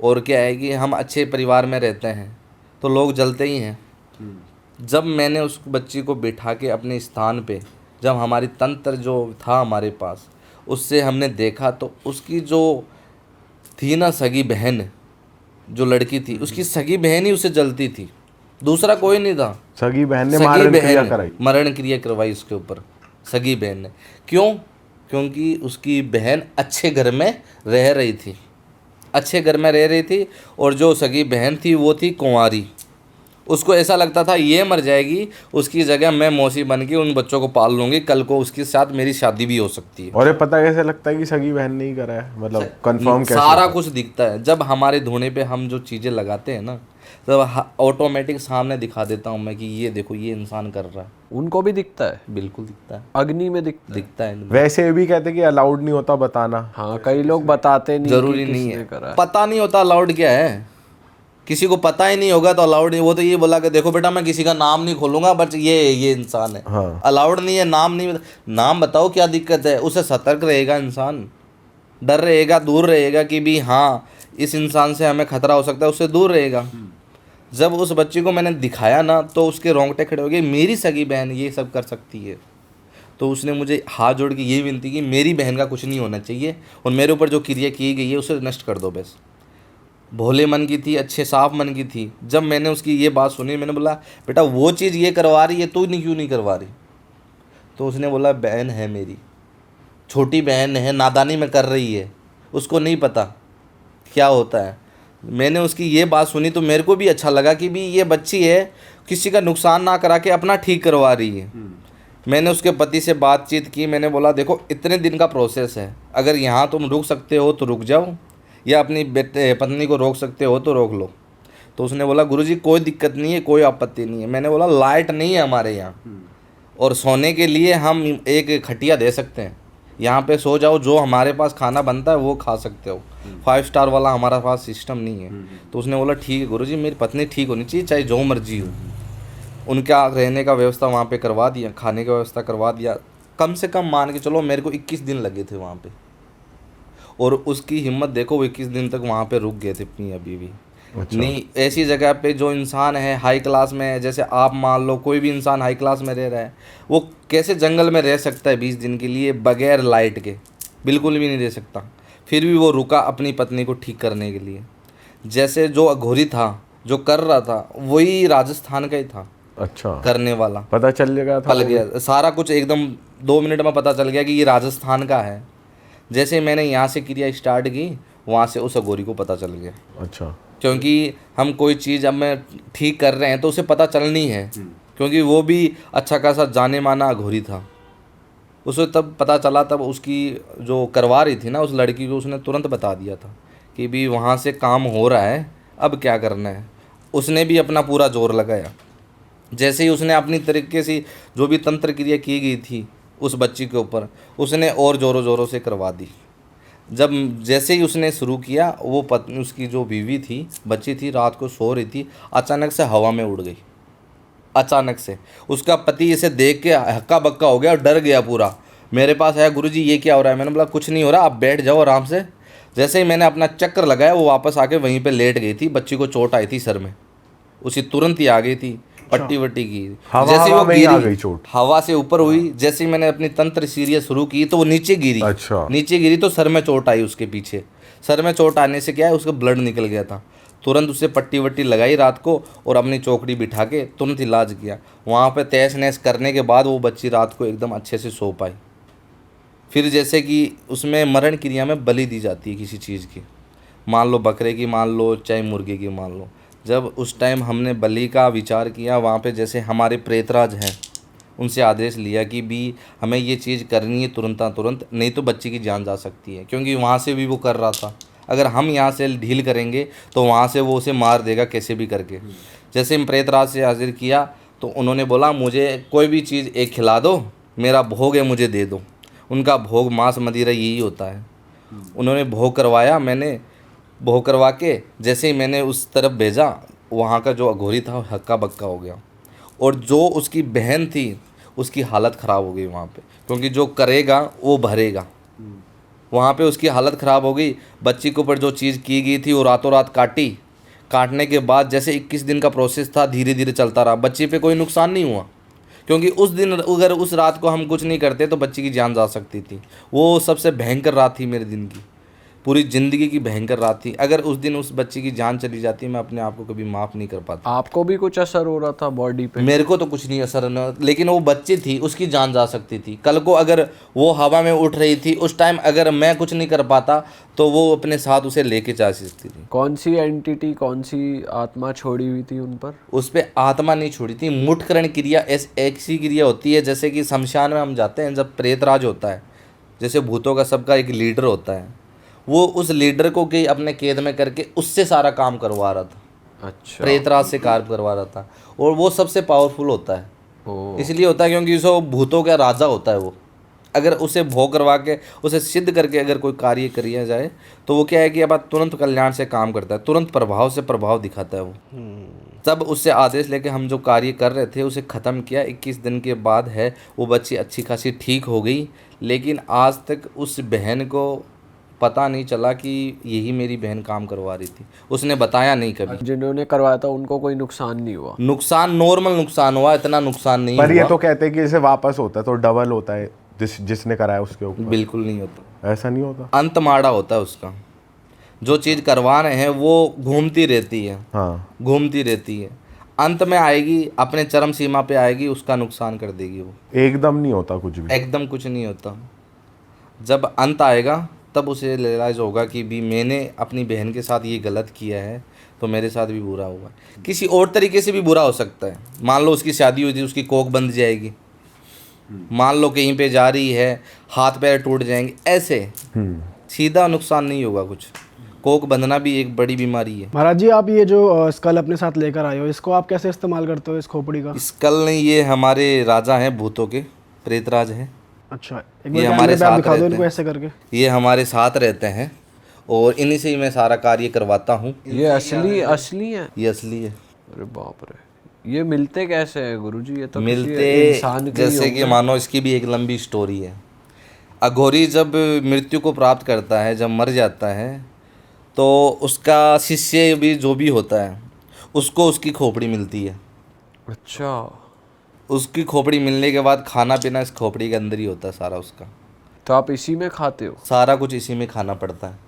और क्या है कि हम अच्छे परिवार में रहते हैं, तो लोग जलते ही हैं। जब मैंने उस बच्ची को बिठा के अपने स्थान पे, जब हमारी तंत्र जो था हमारे पास, उससे हमने देखा तो उसकी जो थी ना सगी बहन, जो लड़की थी, उसकी सगी बहन ही उसे जलती थी, दूसरा कोई नहीं था। सगी बहन ने सगी मरण क्रिया बहन कराई। मरण क्रिया करवाई उसके ऊपर, सगी बहन ने। क्यों? क्योंकि उसकी बहन अच्छे घर में रह रही थी, अच्छे घर में रह रही थी, और जो सगी बहन थी वो थी कुंवारी। उसको ऐसा लगता था ये मर जाएगी, उसकी जगह मैं मौसी बन के उन बच्चों को पाल लूँगी, कल को उसके साथ मेरी शादी भी हो सकती है। और ये पता कैसे लगता है कि सगी बहन ने ही करा है, मतलब कंफर्म कैसे? सारा कुछ दिखता है। जब हमारे धोने पे हम जो चीज़ें लगाते हैं ना, तब ऑटोमेटिक सामने दिखा देता हूँ मैं कि ये देखो ये इंसान कर रहा है। उनको भी दिखता है, बिल्कुल दिखता है, अग्नि में दिखता है। वैसे ये भी कहते हैं कि अलाउड नहीं होता बताना। हाँ, कई लोग बताते नहीं, जरूरी कि नहीं किसने है, करा है। पता नहीं होता अलाउड क्या है। किसी को पता ही नहीं होगा तो अलाउड नहीं। वो तो ये बोला कि देखो बेटा मैं किसी का नाम नहीं खोलूंगा, बट ये इंसान है। हाँ। अलाउड नहीं है, नाम नहीं, नाम बताओ क्या दिक्कत है। उसे सतर्क रहेगा इंसान, डर रहेगा, दूर रहेगा कि भी हाँ इस इंसान से हमें खतरा हो सकता है, उससे दूर रहेगा। जब उस बच्ची को मैंने दिखाया ना तो उसके रोंगटे खड़े हो गए, मेरी सगी बहन ये सब कर सकती है। तो उसने मुझे हाथ जोड़ के ये विनती की, मेरी बहन का कुछ नहीं होना चाहिए, और मेरे ऊपर जो क्रिया की गई है उसे नष्ट कर दो बस। भोले मन की थी, अच्छे साफ मन की थी। जब मैंने उसकी ये बात सुनी, मैंने बोला बेटा वो चीज़ ये करवा रही है, तू नहीं क्यों नहीं करवा रही? तो उसने बोला बहन है मेरी, छोटी बहन है, नादानी में कर रही है, उसको नहीं पता क्या होता है। मैंने उसकी ये बात सुनी तो मेरे को भी अच्छा लगा कि भी ये बच्ची है, किसी का नुकसान ना करा के अपना ठीक करवा रही है। मैंने उसके पति से बातचीत की, मैंने बोला देखो इतने दिन का प्रोसेस है, अगर यहाँ तुम रुक सकते हो तो रुक जाओ, या अपनी पत्नी को रोक सकते हो तो रोक लो। तो उसने बोला गुरुजी कोई दिक्कत नहीं है, कोई आपत्ति नहीं है। मैंने बोला लाइट नहीं है हमारे यहाँ, और सोने के लिए हम एक खटिया दे सकते हैं, यहाँ पे सो जाओ, जो हमारे पास खाना बनता है वो खा सकते हो, 5 स्टार वाला हमारा पास सिस्टम नहीं है। तो उसने बोला ठीक है गुरुजी, मेरी पत्नी ठीक होनी चाहिए, चाहे जो मर्जी हो। उनका रहने का व्यवस्था वहाँ पे करवा दिया, खाने का व्यवस्था करवा दिया। कम से कम मान के चलो मेरे को 21 दिन लगे थे वहाँ पे, और उसकी हिम्मत देखो, वो 21 दिन तक वहाँ पे रुक गए थे अपनी अभी भी। अच्छा। नहीं, ऐसी जगह पे जो इंसान है हाई क्लास में है, जैसे आप मान लो कोई भी इंसान हाई क्लास में रह रहा है, वो कैसे जंगल में रह सकता है 20 दिन के लिए बगैर लाइट के? बिल्कुल भी नहीं रह सकता। फिर भी वो रुका अपनी पत्नी को ठीक करने के लिए। जैसे जो अघोरी था, जो कर रहा था, वही राजस्थान का ही था अच्छा, करने वाला। पता चल गया था? पल गया सारा कुछ, एकदम 2 मिनट में पता चल गया कि ये राजस्थान का है। जैसे मैंने यहाँ से क्रिया स्टार्ट की, वहाँ से उस अघोरी को पता चल गया। अच्छा। क्योंकि हम कोई चीज़ अब मैं ठीक कर रहे हैं तो उसे पता चलनी है, क्योंकि वो भी अच्छा खासा जाने माना अघोरी था। उसे तब पता चला, तब उसकी जो करवा रही थी ना उस लड़की को, उसने तुरंत बता दिया था कि भी वहाँ से काम हो रहा है, अब क्या करना है। उसने भी अपना पूरा जोर लगाया, जैसे ही उसने अपनी तरीके से जो भी तंत्र क्रिया की गई थी उस बच्ची के ऊपर, उसने और ज़ोरों ज़ोरों से करवा दी। जब जैसे ही उसने शुरू किया, वो पत्नी, उसकी जो बीवी थी, बच्ची थी, रात को सो रही थी, अचानक से हवा में उड़ गई। अचानक से उसका पति इसे देख के हक्का बक्का हो गया और डर गया पूरा। मेरे पास आया, गुरुजी ये क्या हो रहा है? मैंने बोला कुछ नहीं हो रहा, आप बैठ जाओ आराम से। जैसे ही मैंने अपना चक्कर लगाया, वो वापस आके वहीं पे लेट गई थी। बच्ची को चोट आई थी सर में, उसी तुरंत ही आ गई थी, पट्टी वट्टी की। जैसे हवा वो में ही आ गिरी, गई चोट। हवा से ऊपर हुई, जैसे ही मैंने अपनी तंत्र सीरिया शुरू की तो वो नीचे गिरी। अच्छा। नीचे गिरी तो सर में चोट आई उसके पीछे। सर में चोट आने से क्या है, उसका ब्लड निकल गया था। तुरंत उसे पट्टी वट्टी लगाई रात को और अपनी चौकड़ी बिठा के तुरंत इलाज किया। वहाँ पे तहस नहस करने के बाद वो बच्ची रात को एकदम अच्छे से सो पाई। फिर जैसे कि उसमें मरण क्रिया में बलि दी जाती है किसी चीज़ की, मान लो बकरे की, मान लो चाहे मुर्गे की, मान लो। जब उस टाइम हमने बलि का विचार किया, वहाँ पे जैसे हमारे प्रेतराज हैं, उनसे आदेश लिया कि भी हमें ये चीज़ करनी है तुरंत, नहीं तो बच्ची की जान जा सकती है। क्योंकि वहाँ से भी वो कर रहा था, अगर हम यहाँ से ढील करेंगे तो वहाँ से वो उसे मार देगा कैसे भी करके। जैसे हम प्रेतराज से हाजिर किया तो उन्होंने बोला मुझे कोई भी चीज़ एक खिला दो, मेरा भोग है मुझे दे दो। उनका भोग मांस मदिरा यही होता है। उन्होंने भोग करवाया, मैंने भोग करवा के जैसे ही मैंने उस तरफ भेजा, वहाँ का जो अघोरी था हक्का बक्का हो गया। और जो उसकी बहन थी उसकी हालत ख़राब हो गई वहाँ पे, क्योंकि जो करेगा वो भरेगा। वहाँ पे उसकी हालत ख़राब हो गई। बच्ची के ऊपर जो चीज़ की गई थी वो रातों रात काटी। काटने के बाद जैसे 21 दिन का प्रोसेस था, धीरे धीरे चलता रहा। बच्ची पे कोई नुकसान नहीं हुआ, क्योंकि उस दिन अगर उस रात को हम कुछ नहीं करते तो बच्ची की जान जा सकती थी। वो सबसे भयंकर रात थी मेरे दिन की, पूरी ज़िंदगी की भयंकर रात थी। अगर उस दिन उस बच्ची की जान चली जाती, मैं अपने आप को कभी माफ़ नहीं कर पाता। आपको भी कुछ असर हो रहा था बॉडी पे? मेरे को तो कुछ नहीं असर न, लेकिन वो बच्ची थी, उसकी जान जा सकती थी। कल को अगर वो हवा में उठ रही थी उस टाइम, अगर मैं कुछ नहीं कर पाता तो वो अपने साथ उसे लेके जा सकती थी। कौन सी एंटिटी, कौन सी आत्मा छोड़ी हुई थी उन पर? उस पर आत्मा नहीं छोड़ी थी, मुठकरण क्रिया ऐसी क्रिया होती है जैसे कि शमशान में हम जाते हैं, जब प्रेतराज होता है, जैसे भूतों का सबका एक लीडर होता है, वो उस लीडर को कि अपने कैद में करके उससे सारा काम करवा रहा था। अच्छा। प्रेतराज से कार्य करवा रहा था, और वो सबसे पावरफुल होता है। ओह। इसलिए होता है क्योंकि वो भूतों का राजा होता है। वो अगर उसे भोग करवा के, उसे सिद्ध करके अगर कोई कार्य किया जाए तो वो क्या है कि अब तुरंत कल्याण से काम करता है, तुरंत प्रभाव से प्रभाव दिखाता है वो। तब उससे आदेश लेके हम जो कार्य कर रहे थे उसे ख़त्म किया। 21 दिन के बाद है वो बच्ची अच्छी खासी ठीक हो गई, लेकिन आज तक उस बहन को पता नहीं चला कि यही मेरी बहन काम करवा रही थी। उसने बताया नहीं कभी। जिन्होंने करवाया था उनको कोई नुकसान नहीं हुआ? नुकसान नॉर्मल नुकसान हुआ, इतना नुकसान नहीं पर ये हुआ। तो कहते हैं कि जैसे वापस होता है तो डबल होता है जिसने कराया उसके ऊपर। बिल्कुल नहीं होता, ऐसा नहीं होता। अंत माड़ा होता है उसका। जो चीज़ करवा रहे हैं वो घूमती रहती है, हाँ, घूमती रहती है, अंत में आएगी, अपने चरम सीमा पे आएगी, उसका नुकसान कर देगी वो। एकदम नहीं होता कुछ भी। एकदम कुछ नहीं होता। जब अंत आएगा तब उसे रियलाइज़ होगा कि भी मैंने अपनी बहन के साथ ये गलत किया है तो मेरे साथ भी बुरा हुआ है। किसी और तरीके से भी बुरा हो सकता है। मान लो उसकी शादी हुई थी, उसकी कोख बंध जाएगी। मान लो कहीं पे जा रही है, हाथ पैर टूट जाएंगे, ऐसे सीधा नुकसान नहीं होगा कुछ। कोख बंधना भी एक बड़ी बीमारी है। महाराज जी, आप ये जो स्कल अपने साथ लेकर आए हो, इसको आप कैसे इस्तेमाल करते हो, इस खोपड़ी का? स्कल नहीं, ये हमारे राजा हैं भूतों के, प्रेतराज हैं। अच्छा, एक ये बार हमारे कैमरे पे आप साथ दिखा दो रहते इनको हैं। ऐसे करके। ये हमारे साथ रहते हैं और इन्हीं से ही मैं सारा कार्य करवाता हूँ। ये असली है? ये असली है। अरे बाप रे, ये मिलते कैसे हैं गुरुजी? ये तो किसी मिलते इंसान के ही जैसे कि होंगे। मानो इसकी भी एक लंबी स्टोरी है। अघोरी जब मृत्यु को प्राप्त करता है, जब मर जाता है, तो उसका शिष्य भी जो भी होता है उसको उसकी खोपड़ी मिलती है। अच्छा। उसकी खोपड़ी मिलने के बाद खाना पीना इस खोपड़ी के अंदर ही होता है सारा उसका। तो आप इसी में खाते हो? सारा कुछ इसी में खाना पड़ता है,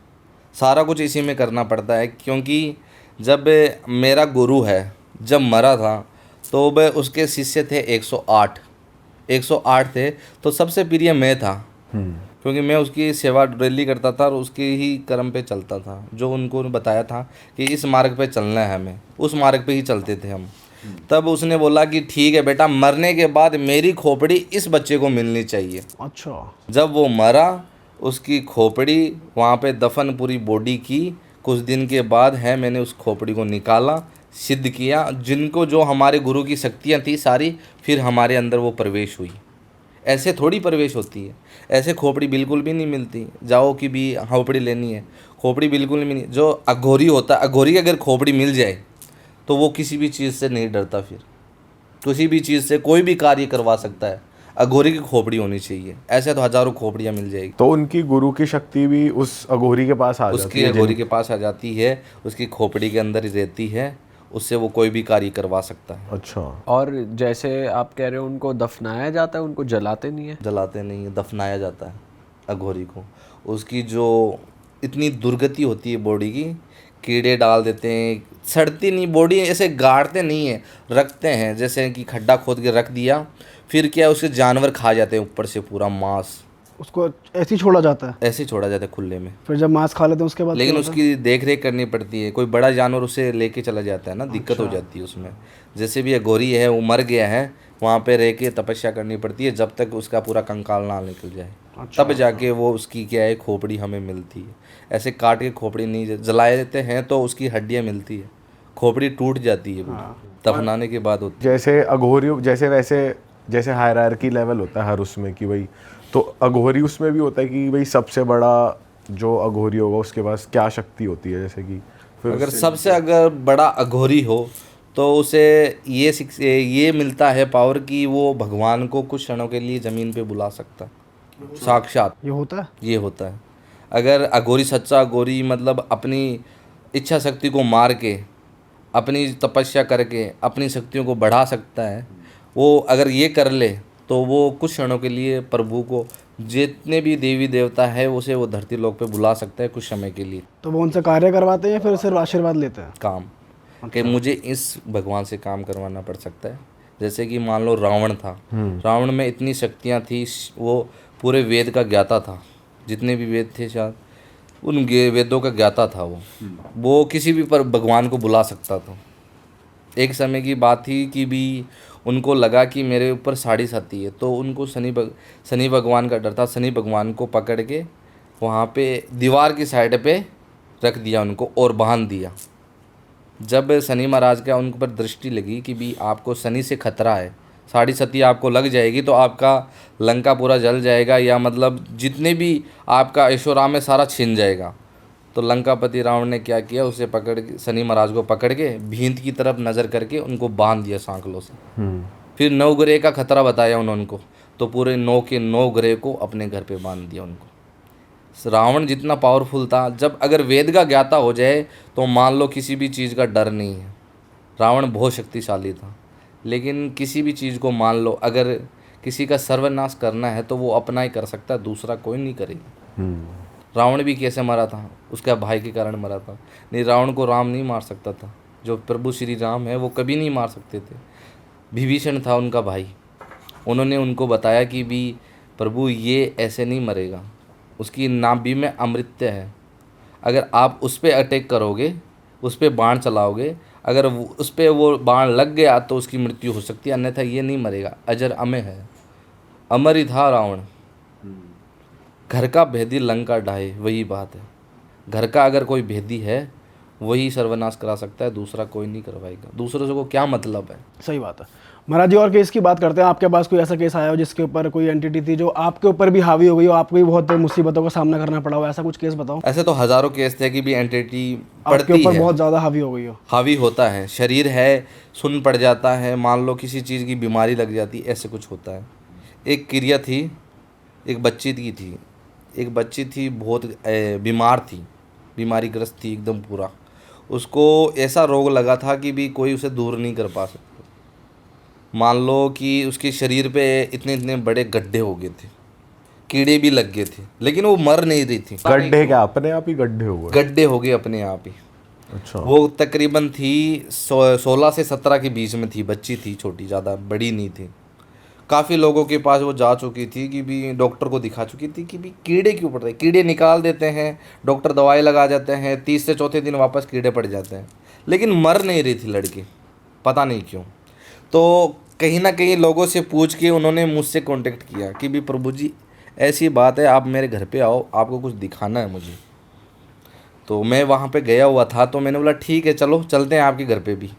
सारा कुछ इसी में करना पड़ता है। क्योंकि जब मेरा गुरु है जब मरा था तो वह उसके शिष्य थे 108 थे, तो सबसे प्रिय मैं था। क्योंकि मैं उसकी सेवा डेली करता था और उसके ही कर्म पे चलता था। जो उनको बताया था कि इस मार्ग पे चलना है हमें, उस मार्ग पे ही चलते थे हम। तब उसने बोला कि ठीक है बेटा, मरने के बाद मेरी खोपड़ी इस बच्चे को मिलनी चाहिए। अच्छा। जब वो मरा, उसकी खोपड़ी वहाँ पे दफन पूरी बॉडी की। कुछ दिन के बाद है मैंने उस खोपड़ी को निकाला, सिद्ध किया, जिनको जो हमारे गुरु की शक्तियाँ थी सारी, फिर हमारे अंदर वो प्रवेश हुई। ऐसे थोड़ी प्रवेश होती है, ऐसे खोपड़ी बिल्कुल भी नहीं मिलती। जाओ कि भी खोपड़ी लेनी है, खोपड़ी बिल्कुल भी नहीं। जो अघोरी होता है, अघोरी की अगर खोपड़ी मिल जाए तो वो किसी भी चीज़ से नहीं डरता, फिर किसी भी चीज़ से कोई भी कार्य करवा सकता है। अघोरी की खोपड़ी होनी चाहिए, ऐसे तो हज़ारों खोपड़ियाँ मिल जाएगी। तो उनकी गुरु की शक्ति भी उस अघोरी के पास आ जाती उसकी है। अघोरी के पास आ जाती है, उसकी खोपड़ी के अंदर ही रहती है, उससे वो कोई भी कार्य करवा सकता है। अच्छा। और जैसे आप कह रहे हो उनको दफनाया जाता है, उनको जलाते नहीं है? जलाते नहीं है, दफनाया जाता है अघोरी को। उसकी जो इतनी दुर्गति होती है बॉडी की, कीड़े डाल देते हैं, सड़ती नहीं बॉडी, ऐसे गाड़ते नहीं है, रखते हैं जैसे कि खड्डा खोद के रख दिया, फिर क्या है, उसे जानवर खा जाते हैं ऊपर से पूरा मांस, उसको ऐसे ही छोड़ा जाता है, ऐसे ही छोड़ा जाता है खुले में। फिर जब मांस खा लेते हैं उसके बाद लेकिन क्या होता है? उसकी देख रेख करनी पड़ती है, कोई बड़ा जानवर उसे लेके चला जाता है ना, दिक्कत हो जाती है उसमें। जैसे भी अघोरी है, वो मर गया है, वहाँ पे रह के तपस्या करनी पड़ती है जब तक उसका पूरा कंकाल ना निकल जाए, तब जाके वो उसकी क्या है खोपड़ी हमें मिलती है। ऐसे काट के खोपड़ी नहीं जलाए देते हैं तो उसकी हड्डियाँ मिलती है, खोपड़ी टूट जाती है पूरी, दफनाने के बाद होती है। जैसे अघोरी जैसे वैसे जैसे हायरार्की लेवल होता है हर उसमें कि भाई, तो अघोरी उसमें भी होता है कि भाई सबसे बड़ा जो अघोरी होगा उसके पास क्या शक्ति होती है, जैसे कि फिर अगर सबसे अगर बड़ा अघोरी हो तो उसे ये मिलता है पावर कि वो भगवान को कुछ क्षणों के लिए ज़मीन पे बुला सकता है, साक्षात ये होता है। ये होता है। अगर अघोरी सच्चा अघोरी मतलब अपनी इच्छा शक्ति को मार के, अपनी तपस्या करके अपनी शक्तियों को बढ़ा सकता है, वो अगर ये कर ले तो वो कुछ क्षणों के लिए प्रभु को, जितने भी देवी देवता है उसे वो धरती लोक पे बुला सकता है कुछ समय के लिए। तो वो उनसे कार्य करवाते हैं या फिर सिर्फ आशीर्वाद लेते हैं? काम कि मुझे इस भगवान से काम करवाना पड़ सकता है। जैसे कि मान लो रावण था, रावण में इतनी शक्तियाँ थी, वो पूरे वेद का ज्ञाता था, जितने भी वेद थे शायद उन वेदों का ज्ञाता था वो किसी भी पर भगवान को बुला सकता था। एक समय की बात थी कि भी उनको लगा कि मेरे ऊपर साड़ी साती है, तो उनको शनि भगवान का डर था। शनि भगवान को पकड़ के वहाँ पे दीवार की साइड पे रख दिया उनको और बांध दिया। जब शनि महाराज का उन पर दृष्टि लगी कि भी आपको शनि से खतरा है, साड़ी सती आपको लग जाएगी तो आपका लंका पूरा जल जाएगा, या मतलब जितने भी आपका ऐशोराम है सारा छिन जाएगा। तो लंकापति रावण ने क्या किया, उसे पकड़ के शनि महाराज को पकड़ के भींत की तरफ नज़र करके उनको बांध दिया सांकलों से। फिर 9 ग्रह का खतरा बताया उन्होंने को, तो पूरे 9 के 9 ग्रह को अपने घर पे बांध दिया उनको। रावण जितना पावरफुल था, जब अगर वेद का ज्ञाता हो जाए तो मान लो किसी भी चीज़ का डर नहीं है। रावण बहुत शक्तिशाली था, लेकिन किसी भी चीज़ को मान लो अगर किसी का सर्वनाश करना है तो वो अपना ही कर सकता है, दूसरा कोई नहीं करेगा। रावण भी कैसे मरा था, उसका भाई के कारण मरा था। नहीं, रावण को राम नहीं मार सकता था, जो प्रभु श्री राम है वो कभी नहीं मार सकते थे। विभीषण था उनका भाई, उन्होंने उनको बताया कि भी प्रभु ये ऐसे नहीं मरेगा, उसकी नाभि में अमृत है, अगर आप उस पर अटैक करोगे, उस पर बाण चलाओगे, अगर उस पर वो बाण लग गया तो उसकी मृत्यु हो सकती है, अन्यथा ये नहीं मरेगा, अजर अमर है। अमर ही था रावण। घर का भेदी लंका ढाए, वही बात है। घर का अगर कोई भेदी है वही सर्वनाश करा सकता है, दूसरा कोई नहीं करवाएगा। दूसरों से को क्या मतलब है। सही बात है। महाराज जी, और केस की बात करते हैं। आपके पास कोई ऐसा केस आया हो जिसके ऊपर कोई एंटिटी थी जो आपके ऊपर भी हावी हो गई हो, आपको भी बहुत मुसीबतों का सामना करना पड़ा हो, ऐसा कुछ केस बताओ। ऐसे तो हज़ारों केस थे कि भी एंटिटी आपके पड़ती ऊपर है, बहुत ज़्यादा हावी हो गई हो। हावी होता है, शरीर है सुन पड़ जाता है, मान लो किसी चीज़ की बीमारी लग जाती है, ऐसे कुछ होता है। एक क्रिया थी, एक बच्ची की थी, एक बच्ची थी बहुत बीमार थी, बीमारीग्रस्त थी एकदम पूरा। उसको ऐसा रोग लगा था कि भी कोई उसे दूर नहीं कर पा सकता। मान लो कि उसके शरीर पे इतने इतने बड़े गड्ढे हो गए थे, कीड़े भी लग गए थे, लेकिन वो मर नहीं रही थी। गड्ढे क्या अपने आप ही गड्ढे हो गए? गड्ढे हो गए अपने आप ही। अच्छा। वो तकरीबन थी 16 से 17 के बीच में थी, बच्ची थी छोटी, ज़्यादा बड़ी नहीं थी। काफ़ी लोगों के पास वो जा चुकी थी कि भी डॉक्टर को दिखा चुकी थी कि भी कीड़े क्यों पड़ रहे, कीड़े निकाल देते हैं, डॉक्टर दवाई लगा जाते हैं, 30 से चौथे दिन वापस कीड़े पड़ जाते हैं, लेकिन मर नहीं रही थी लड़की, पता नहीं क्यों। तो कहीं ना कहीं लोगों से पूछ के उन्होंने मुझसे कांटेक्ट किया कि भी प्रभु जी ऐसी बात है, आप मेरे घर पे आओ, आपको कुछ दिखाना है मुझे। तो मैं वहाँ पे गया हुआ था, तो मैंने बोला ठीक है चलो चलते हैं आपके घर पे भी।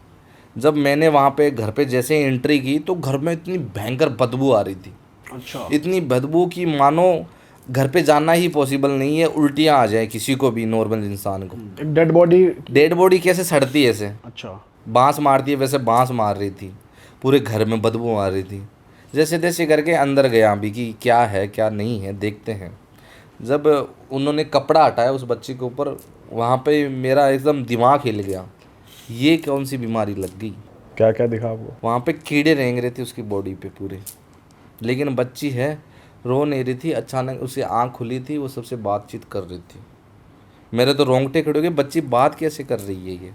जब मैंने वहाँ पे घर पे जैसे ही एंट्री की तो घर में इतनी भयंकर बदबू आ रही थी, अच्छा। इतनी बदबू कि मानो घर पे जाना ही पॉसिबल नहीं है, उल्टियाँ आ जाए किसी को भी, नॉर्मल इंसान को। एक डेड बॉडी कैसे सड़ती है ऐसे, अच्छा। बांस मारती है वैसे बांस मार रही थी, पूरे घर में बदबू आ रही थी। जैसे तैसे करके अंदर गया अभी कि क्या है क्या नहीं है देखते हैं। जब उन्होंने कपड़ा हटाया उस बच्चे के ऊपर, वहाँ पे मेरा एकदम दिमाग हिल गया, ये कौन सी बीमारी लग गई। क्या क्या दिखा आपको? वहाँ पे कीड़े रेंग रहे थे उसकी बॉडी पे पूरे, लेकिन बच्ची है रो नहीं रही थी। अचानक उसे आँख खुली थी, वो सबसे बातचीत कर रही थी। मेरे तो रोंगटे खड़े हो गए, बच्ची बात कैसे कर रही है ये,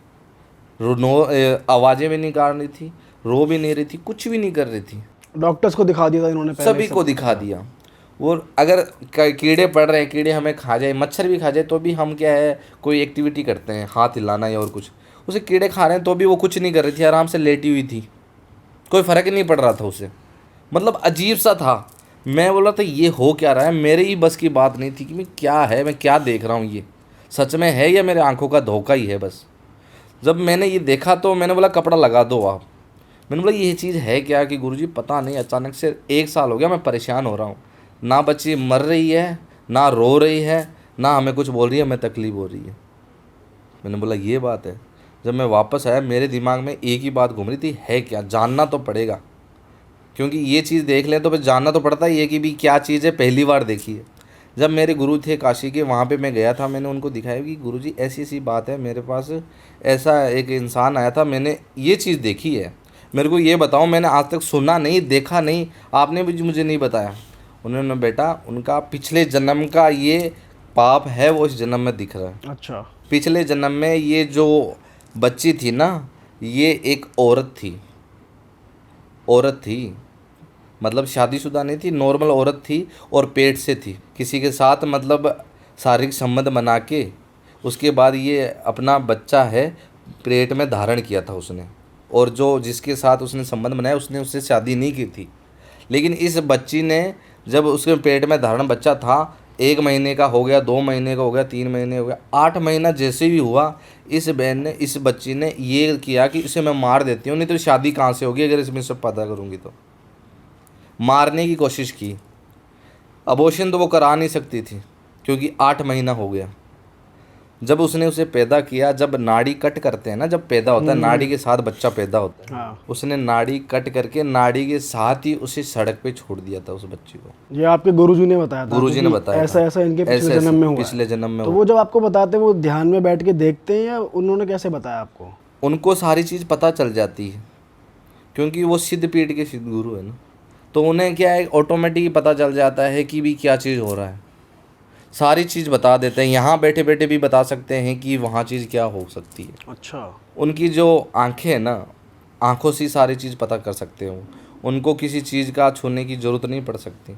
आवाज़ें भी नहीं निकाल रही थी, रो भी नहीं रही थी, कुछ भी नहीं कर रही थी। डॉक्टर्स को दिखा दिया था इन्होंने पहले? सभी को दिखा दिया। वो अगर कीड़े पड़ रहे हैं, कीड़े हमें खा जाए, मच्छर भी खा जाए तो भी हम क्या है कोई एक्टिविटी करते हैं, हाथ हिलाना या और कुछ, उसे कीड़े खा रहे हैं तो भी वो कुछ नहीं कर रही थी, आराम से लेटी हुई थी, कोई फ़र्क ही नहीं पड़ रहा था उसे। मतलब अजीब सा था। मैं बोला था ये हो क्या रहा है, मेरे ही बस की बात नहीं थी कि मैं क्या है, मैं क्या देख रहा हूँ, ये सच में है या मेरे आंखों का धोखा ही है बस। जब मैंने ये देखा तो मैंने बोला कपड़ा लगा दो आप। मैंने बोला ये चीज़ है क्या कि गुरुजी पता नहीं, अचानक से 1 साल हो गया मैं परेशान हो रहा हूँ, ना बच्ची मर रही है, ना रो रही है, ना हमें कुछ बोल रही है, हमें तकलीफ़ हो रही है। मैंने बोला ये बात है। जब मैं वापस आया मेरे दिमाग में एक ही बात घूम रही थी, है क्या, जानना तो पड़ेगा, क्योंकि ये चीज़ देख लें तो फिर जानना तो पड़ता ही है कि भी क्या चीज़ है, पहली बार देखी है। जब मेरे गुरु थे काशी के, वहाँ पे मैं गया था, मैंने उनको दिखाया कि गुरुजी ऐसी ऐसी बात है, मेरे पास ऐसा एक इंसान आया था, मैंने ये चीज़ देखी है, मेरे को ये बताओ, मैंने आज तक सुना नहीं, देखा नहीं, आपने भी मुझे नहीं बताया। उन्होंने बेटा उनका पिछले जन्म का ये पाप है, वो इस जन्म में दिख रहा है। अच्छा। पिछले जन्म में ये जो बच्ची थी ना, ये एक औरत थी, मतलब शादीशुदा नहीं थी, नॉर्मल औरत थी और पेट से थी, किसी के साथ मतलब शारीरिक संबंध बना के उसके बाद ये अपना बच्चा है पेट में धारण किया था उसने, और जो जिसके साथ उसने संबंध बनाया उसने उससे शादी नहीं की थी। लेकिन इस बच्ची ने, जब उसके पेट में धारण बच्चा था, 1 महीने का हो गया, 2 महीने का हो गया, 3 महीने हो गया, 8 महीना जैसे भी हुआ, इस बहन ने, इस बच्ची ने ये किया कि इसे मैं मार देती हूँ, नहीं तो शादी कहाँ से होगी अगर इसमें सब पता करूँगी तो। मारने की कोशिश की। अबॉर्शन तो वो करा नहीं सकती थी क्योंकि 8 महीना हो गया। जब उसने उसे पैदा किया, जब नाड़ी कट करते हैं ना, जब पैदा होता है नाड़ी के साथ बच्चा पैदा होता है, हाँ। उसने नाड़ी कट करके नाड़ी के साथ ही उसे सड़क पे छोड़ दिया था उस बच्ची को। ये आपके गुरुजी ने बताया था? गुरुजी ने बताया ऐसा था। ऐसा इनके पिछले ऐसे जन्म में हुआ है। पिछले जन्म में तो हुआ। वो जब आपको बताते हैं वो ध्यान में बैठ के देखते हैं या उन्होंने कैसे बताया आपको? उनको सारी चीज़ पता चल जाती है क्योंकि वो सिद्ध पीठ के सिद्ध गुरु है ना, तो उन्हें क्या है ऑटोमेटिक पता चल जाता है कि भी क्या चीज़ हो रहा है, सारी चीज़ बता देते हैं। यहाँ बैठे बैठे भी बता सकते हैं कि वहाँ चीज़ क्या हो सकती है। अच्छा। उनकी जो आंखें हैं ना, आंखों से सारी चीज़ पता कर सकते हो, उनको किसी चीज़ का छूने की ज़रूरत नहीं पड़ सकती।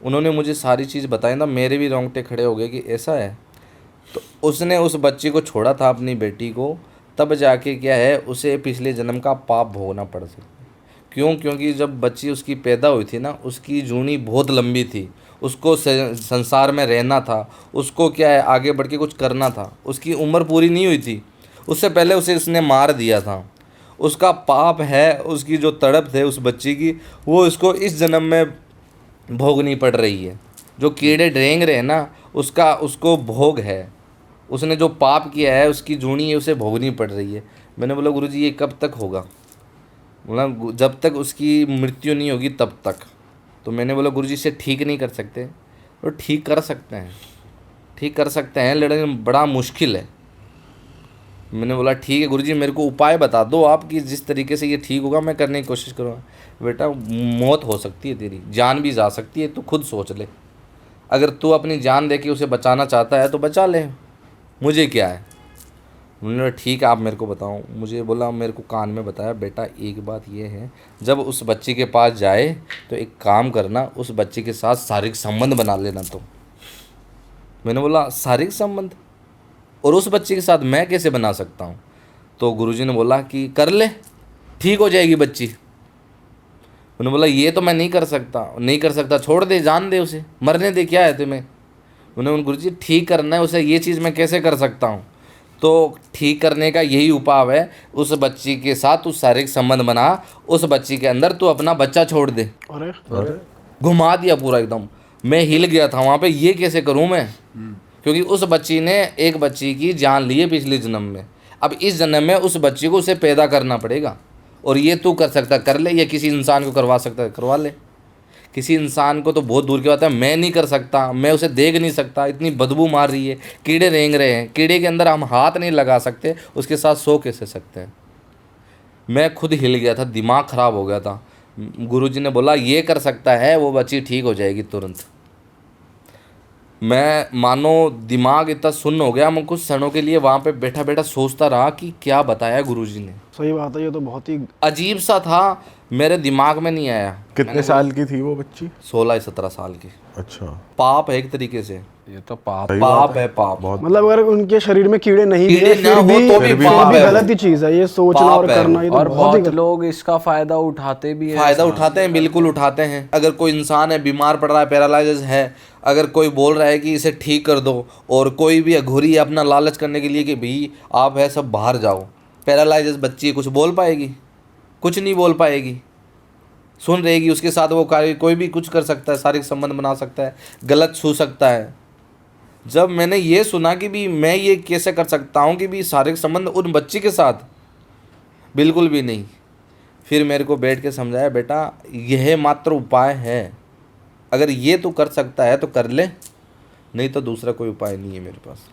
उन्होंने मुझे सारी चीज़ बताई ना, मेरे भी रोंगटे खड़े हो गए कि ऐसा है। तो उसने उस बच्ची को छोड़ा था, अपनी बेटी को, तब जाके क्या है उसे पिछले जन्म का पाप भोगना पड़ सकता है। क्यों? क्योंकि जब बच्ची उसकी पैदा हुई थी ना, उसकी जूनी बहुत लंबी थी, उसको संसार में रहना था, उसको क्या है आगे बढ़ के कुछ करना था, उसकी उम्र पूरी नहीं हुई थी, उससे पहले उसे उसने मार दिया था। उसका पाप है, उसकी जो तड़प है उस बच्ची की, वो इसको इस जन्म में भोगनी पड़ रही है। जो कीड़े ड्रेंग रहे हैं ना, उसका उसको भोग है, उसने जो पाप किया है उसकी जूनी है उसे भोगनी पड़ रही है। मैंने बोला गुरुजी ये कब तक होगा? बोला जब तक उसकी मृत्यु नहीं होगी तब तक। तो मैंने बोला गुरुजी इसे ठीक नहीं कर सकते? तो ठीक कर सकते हैं, ठीक कर सकते हैं, लेकिन बड़ा मुश्किल है। मैंने बोला ठीक है गुरुजी, मेरे को उपाय बता दो आप कि जिस तरीके से ये ठीक होगा, मैं करने की कोशिश करूँगा। बेटा मौत हो सकती है, तेरी जान भी जा सकती है, तू खुद सोच ले। अगर तू अपनी जान दे के उसे बचाना चाहता है तो बचा ले, मुझे क्या है। उन्होंने बोला ठीक है आप मेरे को बताओ। मुझे बोला, मेरे को कान में बताया, बेटा एक बात ये है, जब उस बच्ची के पास जाए तो एक काम करना, उस बच्ची के साथ शारीरिक संबंध बना लेना। तो मैंने बोला शारीरिक संबंध, और उस बच्ची के साथ मैं कैसे बना सकता हूँ? तो गुरुजी ने बोला कि कर ले, ठीक हो जाएगी बच्ची। उन्होंने बोला ये तो मैं नहीं कर सकता, छोड़ दे, जान दे उसे, मरने दे, क्या है तुम्हें। उन्होंने गुरुजी ठीक करना है उसे, ये चीज़ मैं कैसे कर सकता हूँ? तो ठीक करने का यही उपाय है, उस बच्ची के साथ तू शारीरिक संबंध बना, उस बच्ची के अंदर तू अपना बच्चा छोड़ दे। अरे घुमा दिया पूरा एकदम। मैं हिल गया था वहाँ पे, ये कैसे करूँ मैं, क्योंकि उस बच्ची ने एक बच्ची की जान ली है पिछले जन्म में। अब इस जन्म में उस बच्ची को उसे पैदा करना पड़ेगा, और ये तू कर सकता कर ले, या किसी इंसान को करवा सकता है करवा ले। किसी इंसान को तो बहुत दूर की बात है, मैं नहीं कर सकता, मैं उसे देख नहीं सकता, इतनी बदबू मार रही है, कीड़े रेंग रहे हैं, कीड़े के अंदर हम हाथ नहीं लगा सकते, उसके साथ सो कैसे सकते हैं। मैं खुद हिल गया था, दिमाग ख़राब हो गया था। गुरुजी ने बोला ये कर सकता है, वो बच्ची ठीक हो जाएगी तुरंत। मैं मानो दिमाग इतना सुन्न हो गया, मैं कुछ क्षणों के लिए वहाँ पे बैठा बैठा सोचता रहा कि क्या बताया गुरुजी ने। सही बात है, ये तो बहुत ही अजीब सा था, मेरे दिमाग में नहीं आया। कितने साल की थी वो बच्ची? 16-17 साल की। अच्छा, पाप है एक तरीके से, ये तो पाप सही पाप बात है पाप। बहुत। मतलब अगर उनके शरीर में कीड़े नहीं भी कीड़े हैं, ना हो तो भी पाप है वो। गलत ही चीज है ये सोचना पाप और है करना, ये तो और बहुत ही बहुत लोग इसका फायदा उठाते भी हैं। फायदा उठाते हैं, बिल्कुल उठाते हैं। अगर कोई इंसान है बीमार पड़ रहा है, पैरालाइज है, अगर कोई बोल रहा है कि इसे ठीक कर दो, और कोई भी अघोरी है अपना लालच करने के लिए कि भाई आप है सब बाहर जाओ, पैरालाइज बच्ची कुछ बोल पाएगी? कुछ नहीं बोल पाएगी, सुन रहेगी। उसके साथ वो कार्य कोई भी कुछ कर सकता है, शारीरिक संबंध बना सकता है, गलत छू सकता है। जब मैंने ये सुना कि भी मैं ये कैसे कर सकता हूँ कि भी शारीरिक संबंध उन बच्ची के साथ, बिल्कुल भी नहीं। फिर मेरे को बैठ के समझाया, बेटा यह मात्र उपाय है, अगर ये तू कर सकता है तो कर ले, नहीं तो दूसरा कोई उपाय नहीं है मेरे पास।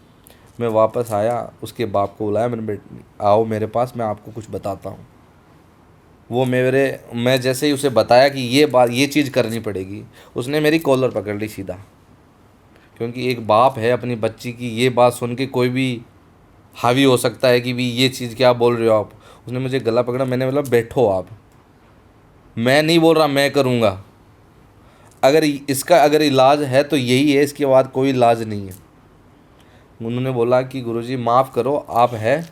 मैं वापस आया, उसके बाप को बुलाया, मैंने आओ मेरे पास, मैं आपको कुछ बताता हूँ। वो मैं जैसे ही उसे बताया कि ये चीज़ करनी पड़ेगी, उसने मेरी कॉलर पकड़ ली सीधा। क्योंकि एक बाप है, अपनी बच्ची की ये बात सुन के कोई भी हावी हो सकता है कि भी ये चीज़ क्या बोल रहे हो आप। उसने मुझे गला पकड़ा, मैंने बोला बैठो आप, मैं नहीं बोल रहा मैं करूँगा, अगर इलाज है तो यही है, इसके बाद कोई इलाज नहीं है। उन्होंने बोला कि गुरुजी माफ़ करो, आप है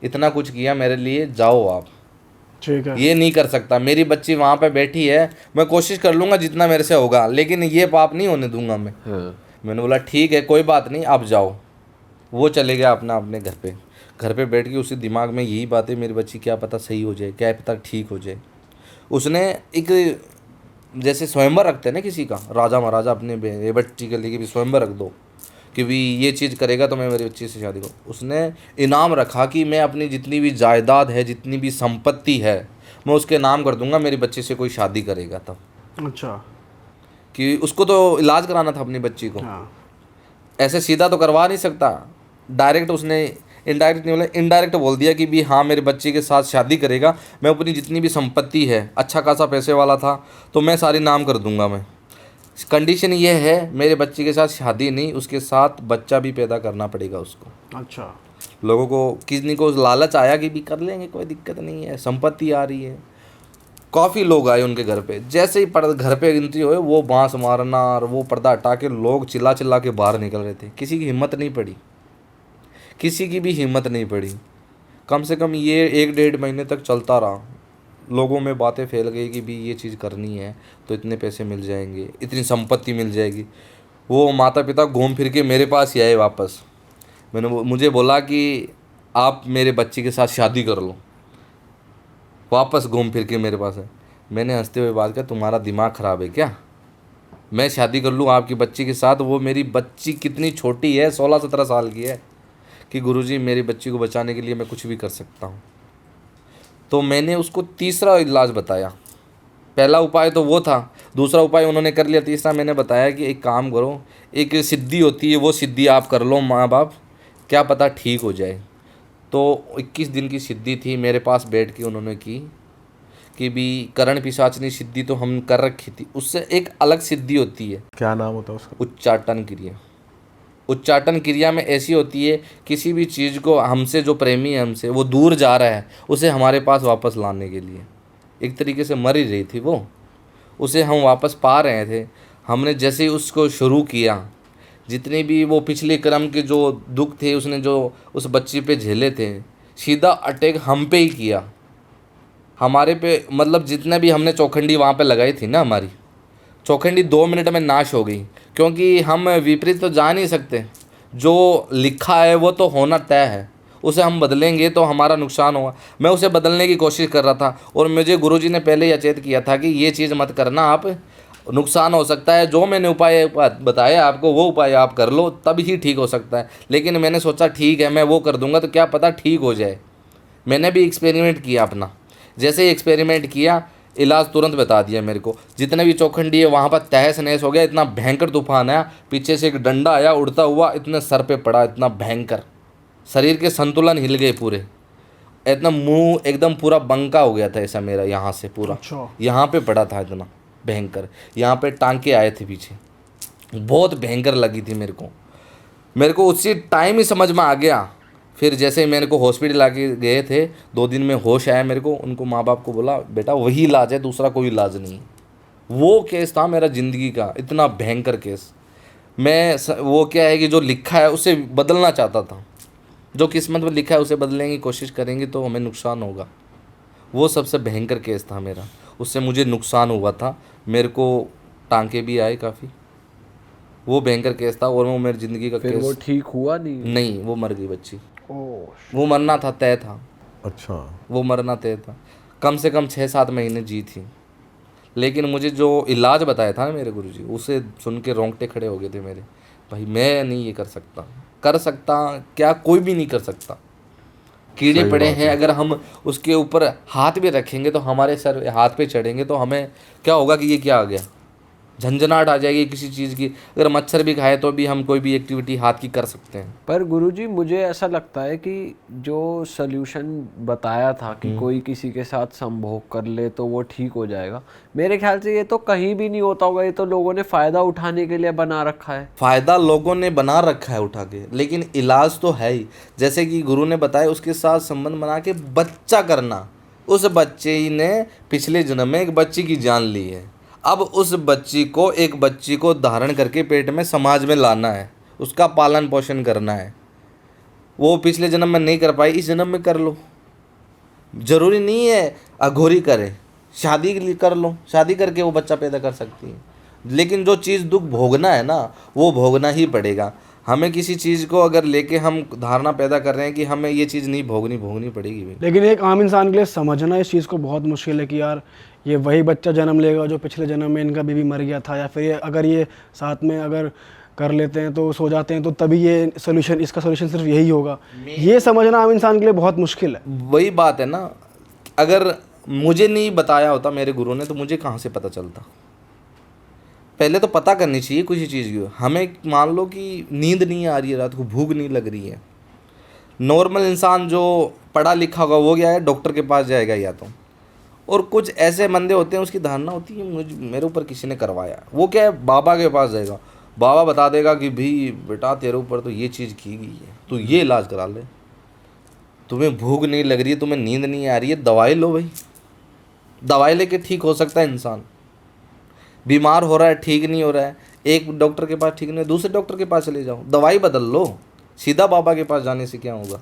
इतना कुछ किया मेरे लिए, जाओ आप, ठीक है। ये नहीं कर सकता। मेरी बच्ची वहाँ पे बैठी है, मैं कोशिश कर लूँगा जितना मेरे से होगा, लेकिन ये पाप नहीं होने दूंगा मैं। मैंने बोला ठीक है कोई बात नहीं, आप जाओ। वो चले गया अपने घर पे बैठ के उसी दिमाग में यही बातें, मेरी बच्ची क्या पता सही हो जाए, क्या पता ठीक हो जाए। उसने एक जैसे स्वयंवर रखते हैं ना किसी का, राजा महाराजा अपने बच्ची के लिए भी स्वयंवर रख दो कि भी ये चीज़ करेगा तो मैं मेरी बच्ची से शादी करूँ। उसने इनाम रखा कि मैं अपनी जितनी भी जायदाद है, जितनी भी संपत्ति है, मैं उसके नाम कर दूंगा, मेरी बच्ची से कोई शादी करेगा तब। अच्छा। कि उसको तो इलाज कराना था अपनी बच्ची को, हाँ। ऐसे सीधा तो करवा नहीं सकता। डायरेक्ट उसने इनडायरेक्ट नहीं बोला, इनडायरेक्ट बोल दिया कि भी हाँ मेरी बच्ची के साथ शादी करेगा, मैं अपनी जितनी भी संपत्ति है, अच्छा खासा पैसे वाला था तो मैं सारी नाम कर दूंगा। मैं कंडीशन ये है मेरे बच्ची के साथ शादी नहीं, उसके साथ बच्चा भी पैदा करना पड़ेगा उसको। अच्छा। लोगों को किसी को लालच आया कि भी कर लेंगे, कोई दिक्कत नहीं है, संपत्ति आ रही है। काफ़ी लोग आए उनके घर पे, जैसे ही घर पे गिनती हुए वो बांस मारना और वो पर्दा हटा के लोग चिल्ला चिल्ला के बाहर निकल रहे थे। किसी की हिम्मत नहीं पड़ी, किसी की भी हिम्मत नहीं पड़ी। कम से कम ये 1-1.5 महीने तक चलता रहा। लोगों में बातें फैल गई कि भी ये चीज़ करनी है तो इतने पैसे मिल जाएंगे, इतनी संपत्ति मिल जाएगी। वो माता पिता घूम फिर के मेरे पास ही आए वापस। मुझे बोला कि आप मेरे बच्ची के साथ शादी कर लो, वापस घूम फिर के मेरे पास है। मैंने हंसते हुए बात किया, तुम्हारा दिमाग ख़राब है क्या, मैं शादी कर लूँ आपकी बच्ची के साथ? वो मेरी बच्ची कितनी छोटी है, 16-17 साल की है, कि गुरुजी मेरी बच्ची को बचाने के लिए मैं कुछ भी कर सकता हूँ। तो मैंने उसको तीसरा इलाज बताया। पहला उपाय तो वो था, दूसरा उपाय उन्होंने कर लिया, तीसरा मैंने बताया कि एक काम करो, एक सिद्धि होती है, वो सिद्धि आप कर लो माँ बाप, क्या पता ठीक हो जाए। तो 21 दिन की सिद्धि थी, मेरे पास बैठ के उन्होंने की कि भी करण पिशाचनी सिद्धि तो हम कर रखी थी, उससे एक अलग सिद्धि होती है। क्या नाम होता है उसका? उच्चाटन क्रिया। उच्चाटन क्रिया में ऐसी होती है, किसी भी चीज़ को हमसे जो प्रेमी है, हमसे वो दूर जा रहा है, उसे हमारे पास वापस लाने के लिए, एक तरीके से मर ही रही थी वो, उसे हम वापस पा रहे थे। हमने जैसे ही उसको शुरू किया, जितने भी वो पिछले कर्म के जो दुख थे उसने जो उस बच्ची पे झेले थे, सीधा अटैक हम पे ही किया, हमारे पे। मतलब जितने भी हमने चौखंडी वहाँ पे लगाई थी ना, हमारी चौखंडी 2 मिनट में नाश हो गई। क्योंकि हम विपरीत तो जा नहीं सकते, जो लिखा है वो तो होना तय है, उसे हम बदलेंगे तो हमारा नुकसान होगा। मैं उसे बदलने की कोशिश कर रहा था और मुझे गुरुजी ने पहले ही अचेत किया था कि ये चीज़ मत करना, आप नुकसान हो सकता है। जो मैंने उपाय बताया आपको वो उपाय आप कर लो, तब ही ठीक हो सकता है। लेकिन मैंने सोचा ठीक है मैं वो कर दूंगा तो क्या पता ठीक हो जाए। मैंने भी एक्सपेरिमेंट किया अपना। जैसे ही एक्सपेरिमेंट किया, इलाज तुरंत बता दिया मेरे को। जितने भी चौखंडी है वहाँ पर तहस नहस हो गया। इतना भयंकर तूफान आया, पीछे से एक डंडा आया उड़ता हुआ, इतने सर पे पड़ा, इतना भयंकर, शरीर के संतुलन हिल गए पूरे। इतना मुंह एकदम पूरा बंका हो गया था ऐसा मेरा, यहाँ से पूरा अच्छा। यहाँ पे पड़ा था इतना भयंकर। यहाँ पे टांके आए थे पीछे, बहुत भयंकर लगी थी मेरे को उसी टाइम ही समझ में आ गया। फिर जैसे ही मेरे को हॉस्पिटल लाके गए थे, 2 दिन में होश आया मेरे को। उनको माँ बाप को बोला बेटा वही इलाज है, दूसरा कोई इलाज नहीं है। वो केस था मेरा ज़िंदगी का इतना भयंकर केस। वो क्या है कि जो लिखा है उसे बदलना चाहता था। जो किस्मत में लिखा है उसे बदलने की कोशिश करेंगे तो हमें नुकसान होगा। वो सबसे भयंकर केस था मेरा, उससे मुझे नुकसान हुआ था। मेरे को टांके भी आए काफ़ी। वो भयंकर केस था और वो मेरी ज़िंदगी का फिर केस। वो ठीक हुआ नहीं? नहीं, वो मर गई बच्ची। ओह। वो मरना था, तय था। अच्छा। वो मरना तय था। कम से कम 6-7 महीने जी थी। लेकिन मुझे जो इलाज बताया था ना मेरे गुरुजी, उसे सुन के रोंगटे खड़े हो गए थे मेरे। भाई मैं नहीं ये कर सकता क्या, कोई भी नहीं कर सकता। कीड़े सही पड़े बात हैं, अगर हम उसके ऊपर हाथ भी रखेंगे तो हमारे सर हाथ पे चढ़ेंगे तो हमें क्या होगा कि ये क्या आ गया, झंझनाहट आ जाएगी किसी चीज़ की। अगर मच्छर भी खाए तो भी हम कोई भी एक्टिविटी हाथ की कर सकते हैं। पर गुरुजी मुझे ऐसा लगता है कि जो सल्यूशन बताया था कि कोई किसी के साथ संभोग कर ले तो वो ठीक हो जाएगा, मेरे ख्याल से ये तो कहीं भी नहीं होता होगा। ये तो लोगों ने फ़ायदा उठाने के लिए बना रखा है। फ़ायदा लोगों ने बना रखा है उठा के, लेकिन इलाज तो है ही। जैसे कि गुरु ने बताया, उसके साथ संबंध बना के बच्चा करना। उस बच्चे ही ने पिछले जन्म में एक बच्ची की जान ली है। अब उस एक बच्ची को धारण करके पेट में समाज में लाना है, उसका पालन पोषण करना है। वो पिछले जन्म में नहीं कर पाई, इस जन्म में कर लो। ज़रूरी नहीं है अघोरी करे, शादी कर लो, शादी करके वो बच्चा पैदा कर सकती है। लेकिन जो चीज़ दुख भोगना है ना, वो भोगना ही पड़ेगा हमें। किसी चीज़ को अगर लेके हम धारणा पैदा कर रहे हैं कि हमें ये चीज़ नहीं भोगनी पड़ेगी भी। लेकिन एक आम इंसान के लिए समझना इस चीज़ को बहुत मुश्किल है कि यार ये वही बच्चा जन्म लेगा जो पिछले जन्म में इनका बीवी मर गया था, या फिर अगर ये साथ में अगर कर लेते हैं तो सो जाते हैं तो तभी ये सोल्यूशन, इसका सोल्यूशन सिर्फ यही होगा। ये समझना आम इंसान के लिए बहुत मुश्किल है। वही बात है ना, अगर मुझे नहीं बताया होता मेरे गुरु ने तो मुझे कहाँ से पता चलता। पहले तो पता करनी चाहिए किसी चीज़ की। हमें मान लो कि नींद नहीं आ रही है, रात को भूख नहीं लग रही है। नॉर्मल इंसान जो पढ़ा लिखा होगा वो क्या है, डॉक्टर के पास जाएगा या तो। और कुछ ऐसे बंदे होते हैं उसकी धारणा होती है मेरे ऊपर किसी ने करवाया, वो क्या है बाबा के पास जाएगा, बाबा बता देगा कि भाई बेटा तेरे ऊपर तो ये चीज़ की गई है, तो ये इलाज करा ले। तुम्हें भूख नहीं लग रही है, तुम्हें नींद नहीं आ रही है, दवाई लो भाई। दवाई लेके ठीक हो सकता है इंसान। बीमार हो रहा है, ठीक नहीं हो रहा है, एक डॉक्टर के पास ठीक नहीं है, दूसरे डॉक्टर के पास चले जाओ, दवाई बदल लो। सीधा बाबा के पास जाने से क्या होगा,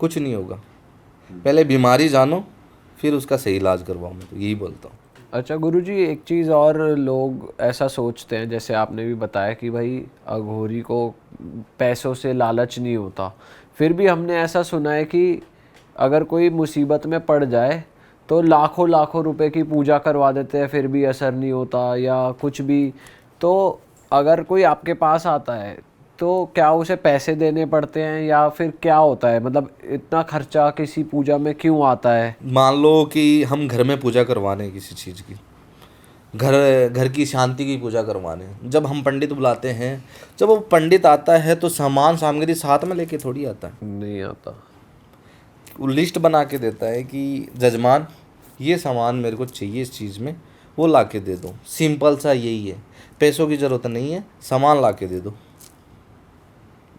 कुछ नहीं होगा। पहले बीमारी जानो फिर उसका सही इलाज करवाओ, मैं तो यही बोलता हूँ। अच्छा गुरुजी, एक चीज़ और लोग ऐसा सोचते हैं, जैसे आपने भी बताया कि भाई अघोरी को पैसों से लालच नहीं होता, फिर भी हमने ऐसा सुना है कि अगर कोई मुसीबत में पड़ जाए तो लाखों लाखों रुपए की पूजा करवा देते हैं, फिर भी असर नहीं होता या कुछ भी। तो अगर कोई आपके पास आता है तो क्या उसे पैसे देने पड़ते हैं या फिर क्या होता है, मतलब इतना खर्चा किसी पूजा में क्यों आता है? मान लो कि हम घर में पूजा करवाने हैं किसी चीज़ की, घर की शांति की पूजा करवाने, जब हम पंडित बुलाते हैं, जब वो पंडित आता है तो सामान सामग्री साथ में लेके थोड़ी आता है। नहीं आता। वो लिस्ट बना के देता है कि जजमान ये सामान मेरे को चाहिए इस चीज़ में, वो ला के दे दो। सिंपल सा यही है, पैसों की ज़रूरत नहीं है, सामान ला के दे दो।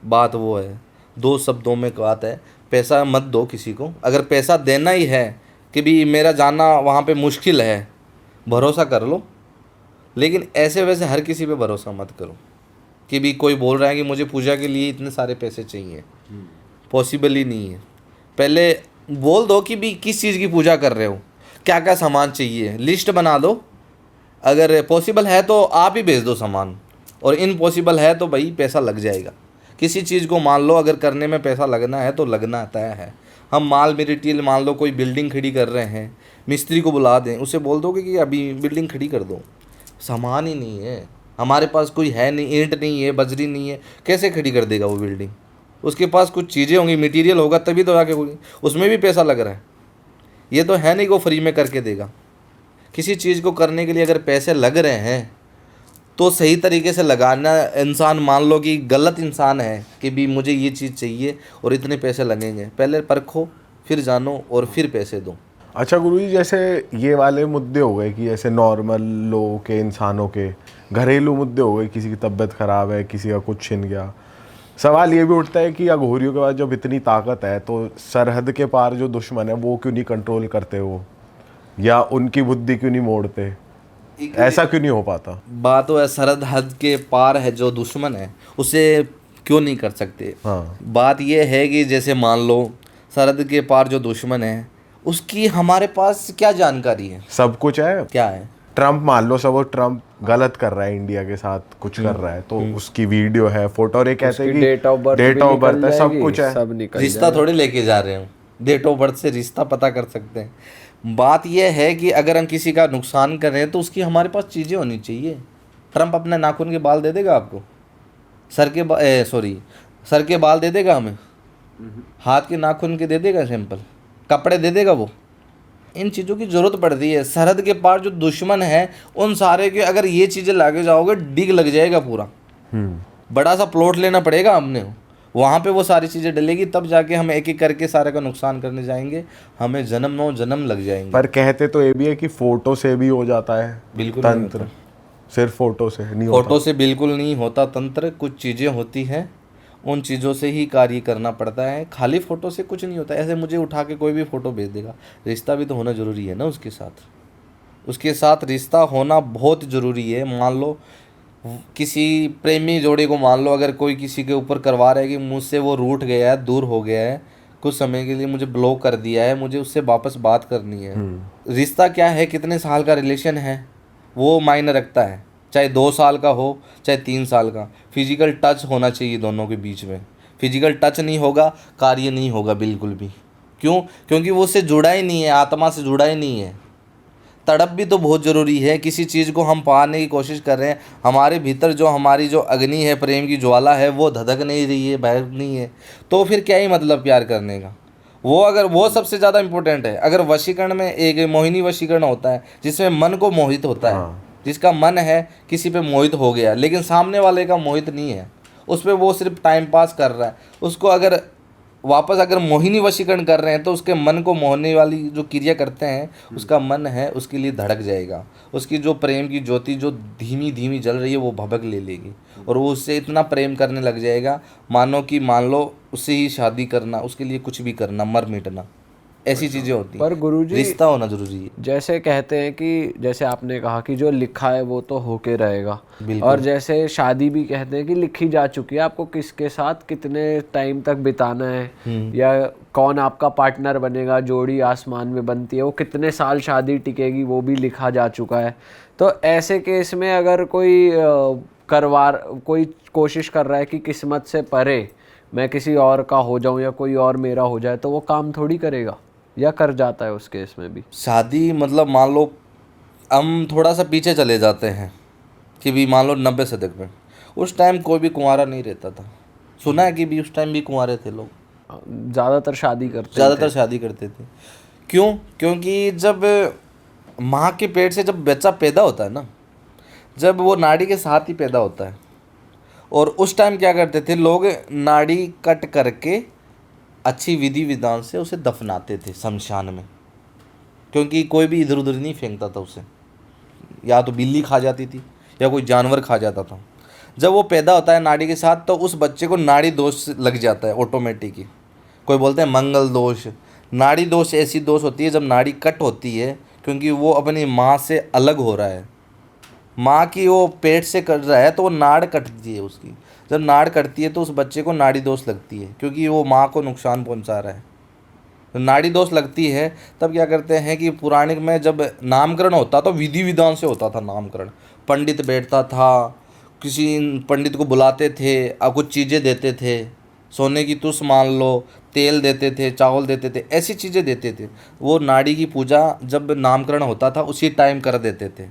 बात वो है, 2 शब्दों में बात है, पैसा मत दो किसी को। अगर पैसा देना ही है कि भी मेरा जाना वहाँ पे मुश्किल है, भरोसा कर लो, लेकिन ऐसे वैसे हर किसी पे भरोसा मत करो कि भी कोई बोल रहा है कि मुझे पूजा के लिए इतने सारे पैसे चाहिए, पॉसिबल ही नहीं है। पहले बोल दो कि भी किस चीज़ की पूजा कर रहे हो, क्या क्या सामान चाहिए, लिस्ट बना दो। अगर पॉसिबल है तो आप ही भेज दो सामान, और इम्पॉसिबल है तो भाई पैसा लग जाएगा। किसी चीज़ को मान लो अगर करने में पैसा लगना है तो लगना तय है। हम माल मटेरियल मान लो कोई बिल्डिंग खड़ी कर रहे हैं, मिस्त्री को बुला दें, उसे बोल दोगे कि अभी बिल्डिंग खड़ी कर दो, सामान ही नहीं है हमारे पास, कोई है नहीं, ईंट नहीं है, बजरी नहीं है, कैसे खड़ी कर देगा वो बिल्डिंग? उसके पास कुछ चीज़ें होंगी, मटेरियल होगा तभी तो आके होगी, उसमें भी पैसा लग रहा है। ये तो है नहीं कि वो फ्री में करके देगा। किसी चीज़ को करने के लिए अगर पैसे लग रहे हैं तो सही तरीके से लगाना। इंसान मान लो कि गलत इंसान है कि भी मुझे ये चीज़ चाहिए और इतने पैसे लगेंगे, पहले परखो फिर जानो और फिर पैसे दो। अच्छा गुरुजी, जैसे ये वाले मुद्दे हो गए कि जैसे नॉर्मल लोगों के, इंसानों के घरेलू मुद्दे हो गए, किसी की तबीयत ख़राब है, किसी का कुछ छिन गया, सवाल ये भी उठता है कि अघोरियों के पास जब इतनी ताकत है तो सरहद के पार जो दुश्मन है वो क्यों नहीं कंट्रोल करते वो, या उनकी बुद्धि क्यों नहीं मोड़ते, ऐसा क्यों नहीं हो पाता? बात तो है, सरहद के पार है जो दुश्मन है उसे क्यों नहीं कर सकते। हाँ, बात ये है कि जैसे मान लो सरहद के पार जो दुश्मन है उसकी हमारे पास क्या जानकारी है? सब कुछ है। क्या है? ट्रम्प मान लो, सब ट्रम्प गलत कर रहा है, इंडिया के साथ कुछ कर रहा है, तो उसकी वीडियो है, फोटो, और ये कहते हैं कि डेट ऑफ बर्थ है, सब कुछ है। सब निकल रिश्ता थोड़ी लेके जा रहे हो, डेट ऑफ बर्थ से रिश्ता पता कर सकते हैं। बात यह है कि अगर हम किसी का नुकसान कर रहे हैं तो उसकी हमारे पास चीज़ें होनी चाहिए। ट्रम्प अपने नाखून के बाल दे देगा आपको? सर के बाल दे देगा हमें? हाथ के नाखून के दे देगा? सिंपल कपड़े दे देगा वो? इन चीज़ों की ज़रूरत पड़ती है। सरहद के पार जो दुश्मन है उन सारे के अगर ये चीज़ें लाके जाओगे डिग लग जाएगा पूरा। बड़ा सा प्लॉट लेना पड़ेगा हमने, वहाँ पे वो सारी चीज़ें डलेगी, तब जाके हम एक एक करके सारे का नुकसान करने जाएंगे, हमें जन्म नौ जन्म लग जाएंगे। पर कहते तो ये भी है कि फोटो से भी हो जाता है बिल्कुल तंत्र, सिर्फ फोटो से नहीं होता। फोटो से बिल्कुल नहीं होता तंत्र। कुछ चीज़ें होती हैं, उन चीज़ों से ही कार्य करना पड़ता है। खाली फ़ोटो से कुछ नहीं होता। ऐसे मुझे उठा के कोई भी फ़ोटो भेज देगा, रिश्ता भी तो होना ज़रूरी है ना उसके साथ। उसके साथ रिश्ता होना बहुत ज़रूरी है। मान लो किसी प्रेमी जोड़े को मान लो अगर कोई किसी के ऊपर करवा रहा है कि मुझसे वो रूठ गया है, दूर हो गया है, कुछ समय के लिए मुझे ब्लॉक कर दिया है, मुझे उससे वापस बात करनी है। रिश्ता क्या है, कितने साल का रिलेशन है वो मायने रखता है। चाहे 2 साल का हो चाहे 3 साल का, फिजिकल टच होना चाहिए दोनों के बीच में। फिजिकल टच नहीं होगा कार्य नहीं होगा बिल्कुल भी। क्यों? क्योंकि वो उससे जुड़ा ही नहीं है, आत्मा से जुड़ा ही नहीं है। तड़प भी तो बहुत ज़रूरी है। किसी चीज़ को हम पाने की कोशिश कर रहे हैं, हमारे भीतर जो हमारी जो अग्नि है, प्रेम की ज्वाला है, वो धधक नहीं रही है, बह नहीं है, तो फिर क्या ही मतलब प्यार करने का। वो सबसे ज़्यादा इम्पोर्टेंट है। अगर वशीकरण में एक मोहिनी वशीकरण होता है जिसमें मन को मोहित होता है, जिसका मन है किसी पे मोहित हो गया लेकिन सामने वाले का मोहित नहीं है, उस पर वो सिर्फ टाइम पास कर रहा है, उसको अगर वापस अगर मोहिनी वशीकरण कर रहे हैं तो उसके मन को मोहने वाली जो क्रिया करते हैं, उसका मन है उसके लिए धड़क जाएगा। उसकी जो प्रेम की ज्योति जो धीमी धीमी जल रही है वो भभक ले लेगी और वो उससे इतना प्रेम करने लग जाएगा मानो कि मान लो उससे ही शादी करना, उसके लिए कुछ भी करना, मर मिटना, ऐसी चीज़ें होती हैं। पर गुरुजी रिश्ता होना जरूरी है। जैसे कहते हैं कि जैसे आपने कहा कि जो लिखा है वो तो होके रहेगा, और जैसे शादी भी कहते हैं कि लिखी जा चुकी है, आपको किसके साथ कितने टाइम तक बिताना है या कौन आपका पार्टनर बनेगा, जोड़ी आसमान में बनती है, वो कितने साल शादी टिकेगी वो भी लिखा जा चुका है। तो ऐसे केस में अगर कोई कोशिश कर रहा है कि किस्मत से परे मैं किसी और का हो जाऊं या कोई और मेरा हो जाए, तो वो काम थोड़ी करेगा या कर जाता है उस केस में भी? शादी मतलब मान लो हम थोड़ा सा पीछे चले जाते हैं कि भी मान लो 90 शतक में, उस टाइम कोई भी कुंवारा नहीं रहता था। सुना है कि भी उस टाइम भी कुंवारे थे लोग, ज़्यादातर शादी करते थे। क्यों? क्योंकि जब माँ के पेट से जब बच्चा पैदा होता है ना, जब वो नाड़ी के साथ ही पैदा होता है, और उस टाइम क्या करते थे लोग, नाड़ी कट करके अच्छी विधि विधान से उसे दफनाते थे शमशान में, क्योंकि कोई भी इधर उधर नहीं फेंकता था उसे, या तो बिल्ली खा जाती थी या कोई जानवर खा जाता था। जब वो पैदा होता है नाड़ी के साथ तो उस बच्चे को नाड़ी दोष लग जाता है ऑटोमेटिक ही। कोई बोलते हैं मंगल दोष। नाड़ी दोष ऐसी दोष होती है जब नाड़ी कट होती है, क्योंकि वो अपनी माँ से अलग हो रहा है, माँ की वो पेट से कट रहा है तो वो नाड़ कटती है उसकी। जब नाड़ कटती है तो उस बच्चे को नाड़ी दोष लगती है, क्योंकि वो माँ को नुकसान पहुँचा रहा है। तो नाड़ी दोष लगती है तब क्या करते हैं कि पुराणिक में जब नामकरण होता तो विधि विधान से होता था नामकरण। पंडित बैठता था, किसी पंडित को बुलाते थे और कुछ चीज़ें देते थे, सोने की तुस मान लो, तेल देते थे, चावल देते थे, ऐसी चीज़ें देते थे। वो नाड़ी की पूजा जब नामकरण होता था उसी टाइम कर देते थे,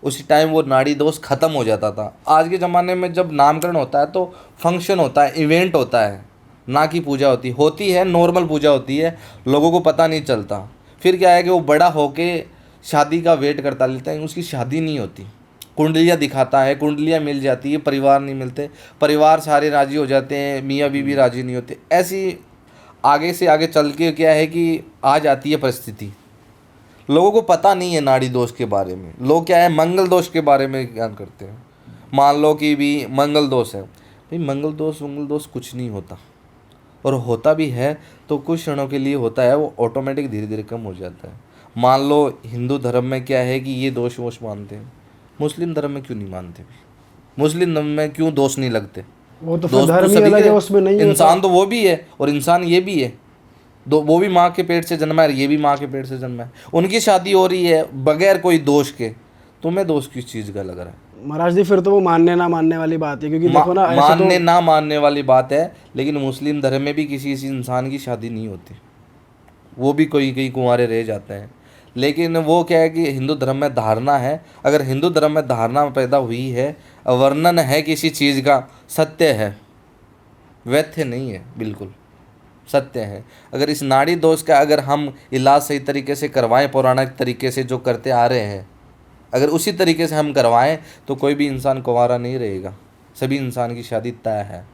उसी टाइम वो नाड़ी दोष ख़त्म हो जाता था। आज के ज़माने में जब नामकरण होता है तो फंक्शन होता है, इवेंट होता है, ना कि पूजा होती है, नॉर्मल पूजा होती है, लोगों को पता नहीं चलता। फिर क्या है कि वो बड़ा होके शादी का वेट करता लेता है, उसकी शादी नहीं होती। कुंडलियाँ दिखाता है, कुंडलियाँ मिल जाती है, परिवार नहीं मिलते, परिवार सारे राज़ी हो जाते हैं, मियाँ बीवी राज़ी नहीं होते। ऐसी आगे से आगे चल के क्या है कि आ जाती है परिस्थिति। लोगों को पता नहीं है नाड़ी दोष के बारे में। लोग क्या है मंगल दोष के बारे में ज्ञान करते हैं। मान लो कि भी मंगल दोष है, भाई मंगल दोष कुछ नहीं होता, और होता भी है तो कुछ क्षणों के लिए होता है, वो ऑटोमेटिक धीरे धीरे कम हो जाता है। मान लो हिंदू धर्म में क्या है कि ये दोष वोष मानते हैं, मुस्लिम धर्म में क्यों नहीं मानते? मुस्लिम धर्म में क्यों दोष नहीं लगते? वो तो फिर दोस्त तो धर्म ही सभी अलग के, है, उसमें नहीं होता। इंसान तो वो भी है और इंसान ये भी है, दो वो भी माँ के पेट से जन्मा है, ये भी माँ के पेट से जन्मा है, उनकी शादी हो रही है बगैर कोई दोष के। तुम्हें दोष किस चीज़ का लग रहा है? महाराज जी फिर तो वो मानने ना मानने वाली बात है, क्योंकि देखो ना ऐसे मानने तो ना मानने वाली बात है, लेकिन मुस्लिम धर्म में भी किसी इंसान की शादी नहीं होती, वो भी कोई कई कुंवारे रह जाते हैं। लेकिन वो क्या है कि हिंदू धर्म में धारणा है, अगर हिंदू धर्म में धारणा पैदा हुई है, वर्णन है किसी चीज़ का, सत्य है, व्यर्थ नहीं है, बिल्कुल सत्य है। अगर इस नाड़ी दोष का अगर हम इलाज सही तरीके से करवाएं, पौराणिक तरीके से जो करते आ रहे हैं, अगर उसी तरीके से हम करवाएं तो कोई भी इंसान कुंवारा नहीं रहेगा, सभी इंसान की शादी तय है।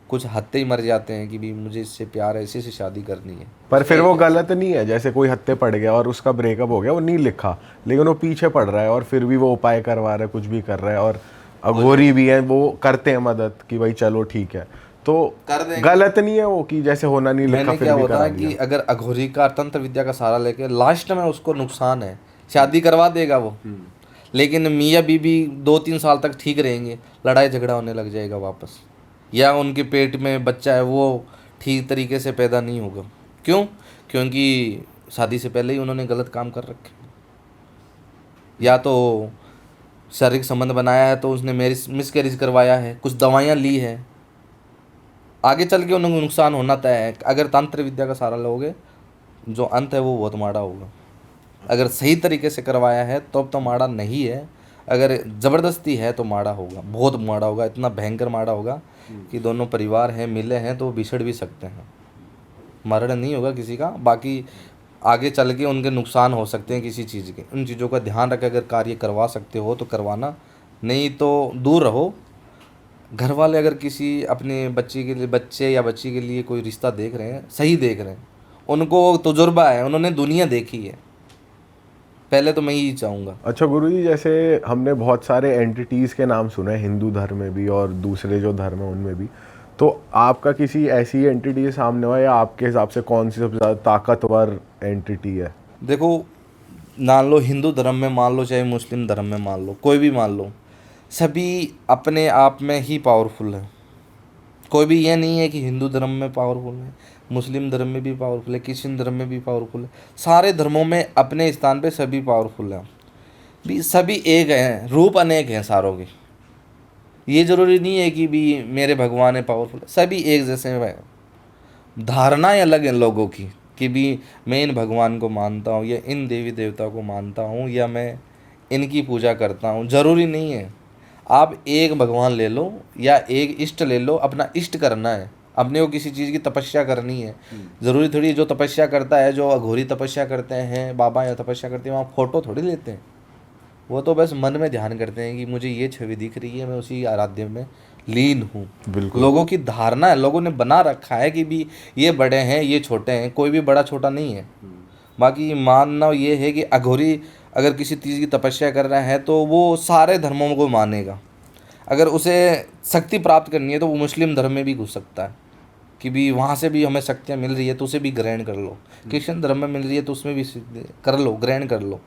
कुछ हत्ते ही मर जाते हैं कि भी मुझे इससे प्यार है, इसी से शादी करनी है। पर फिर वो गलत नहीं है, जैसे कोई हत्ते पड़ गया और उसका ब्रेकअप हो गया, वो नहीं लिखा, लेकिन वो पीछे पड़ रहा है और फिर भी वो उपाय करवा रहा है, कुछ भी कर रहा है, और अघोरी भी है, वो करते हैं मदद कि भाई चलो ठीक है, तो कर देंगे। गलत नहीं है वो कि जैसे होना नहीं लिखा मैंने फिर क्या भी होता करा है कि दिया। अगर अघोरी का तंत्र विद्या का सहारा लेके लास्ट में उसको नुकसान है, शादी करवा देगा वो, लेकिन मियाँ बीबी 2-3 साल तक ठीक रहेंगे, लड़ाई झगड़ा होने लग जाएगा वापस, या उनके पेट में बच्चा है वो ठीक तरीके से पैदा नहीं होगा। क्यों? क्योंकि शादी से पहले ही उन्होंने गलत काम कर रखे, या तो शारीरिक संबंध बनाया है तो उसने मिसकैरेज करवाया है, कुछ दवाइयाँ ली है, आगे चल के उन्हें नुकसान होना तय है। अगर तंत्र विद्या का सहारा लोगे, जो अंत है वो बहुत माड़ा होगा। अगर सही तरीके से करवाया है तो माड़ा नहीं है, अगर ज़बरदस्ती है तो माड़ा होगा, बहुत माड़ा होगा, इतना भयंकर माड़ा होगा कि दोनों परिवार हैं मिले हैं तो बिछड़ भी सकते हैं, मरण नहीं होगा किसी का, बाकी आगे चल के उनके नुकसान हो सकते हैं किसी चीज़ के। उन चीज़ों का ध्यान रख अगर कार्य करवा सकते हो तो करवाना, नहीं तो दूर रहो। घर वाले अगर किसी अपने बच्चे या बच्ची के लिए कोई रिश्ता देख रहे हैं, सही देख रहे हैं, उनको तजुर्बा है, उन्होंने दुनिया देखी है, पहले तो मैं यही चाहूँगा। अच्छा गुरुजी, जैसे हमने बहुत सारे एंटिटीज़ के नाम सुने हिंदू धर्म में भी और दूसरे जो धर्म है उनमें भी, तो आपका किसी ऐसी एंटिटी के सामने हुआ, या आपके हिसाब से कौन सी सबसे ज़्यादा ताकतवर एंटिटी है? देखो, मान लो हिंदू धर्म में मान लो, चाहे मुस्लिम धर्म में मान लो, कोई भी मान लो, सभी अपने आप में ही पावरफुल है। कोई भी ये नहीं है कि हिंदू धर्म में पावरफुल है, मुस्लिम धर्म में भी पावरफुल है, क्रिश्चियन धर्म में भी पावरफुल है, सारे धर्मों में अपने स्थान पे सभी पावरफुल हैं, भी सभी एक हैं, रूप अनेक हैं सारों के। ये ज़रूरी नहीं है कि भी मेरे भगवान है पावरफुल, सभी एक जैसे हैं। धारणाएं अलग हैं लोगों की कि भी मैं इन भगवान को मानता हूँ या इन देवी देवता को मानता हूँ या मैं इनकी पूजा करता हूँ, ज़रूरी नहीं है। आप एक भगवान ले लो या एक इष्ट ले लो, अपना इष्ट करना है, अपने को किसी चीज़ की तपस्या करनी है। ज़रूरी थोड़ी जो तपस्या करता है, जो अघोरी तपस्या करते हैं, बाबा या तपस्या करते हैं, वहाँ फ़ोटो थोड़ी लेते हैं, वो तो बस मन में ध्यान करते हैं कि मुझे ये छवि दिख रही है, मैं उसी आराध्य में लीन हूँ। बिल्कुल। लोगों की धारणा है, लोगों ने बना रखा है कि भी ये बड़े हैं, ये छोटे हैं, कोई भी बड़ा छोटा नहीं है। बाकी मानना ये है कि अघोरी अगर किसी चीज़ की तपस्या कर रहा है तो वो सारे धर्मों को मानेगा। अगर उसे शक्ति प्राप्त करनी है तो वो मुस्लिम धर्म में भी घुस सकता है कि भी वहाँ से भी हमें शक्तियाँ मिल रही है तो उसे भी ग्रहण कर लो, क्रिश्चियन धर्म में मिल रही है तो उसमें भी कर लो, ग्रहण कर लो।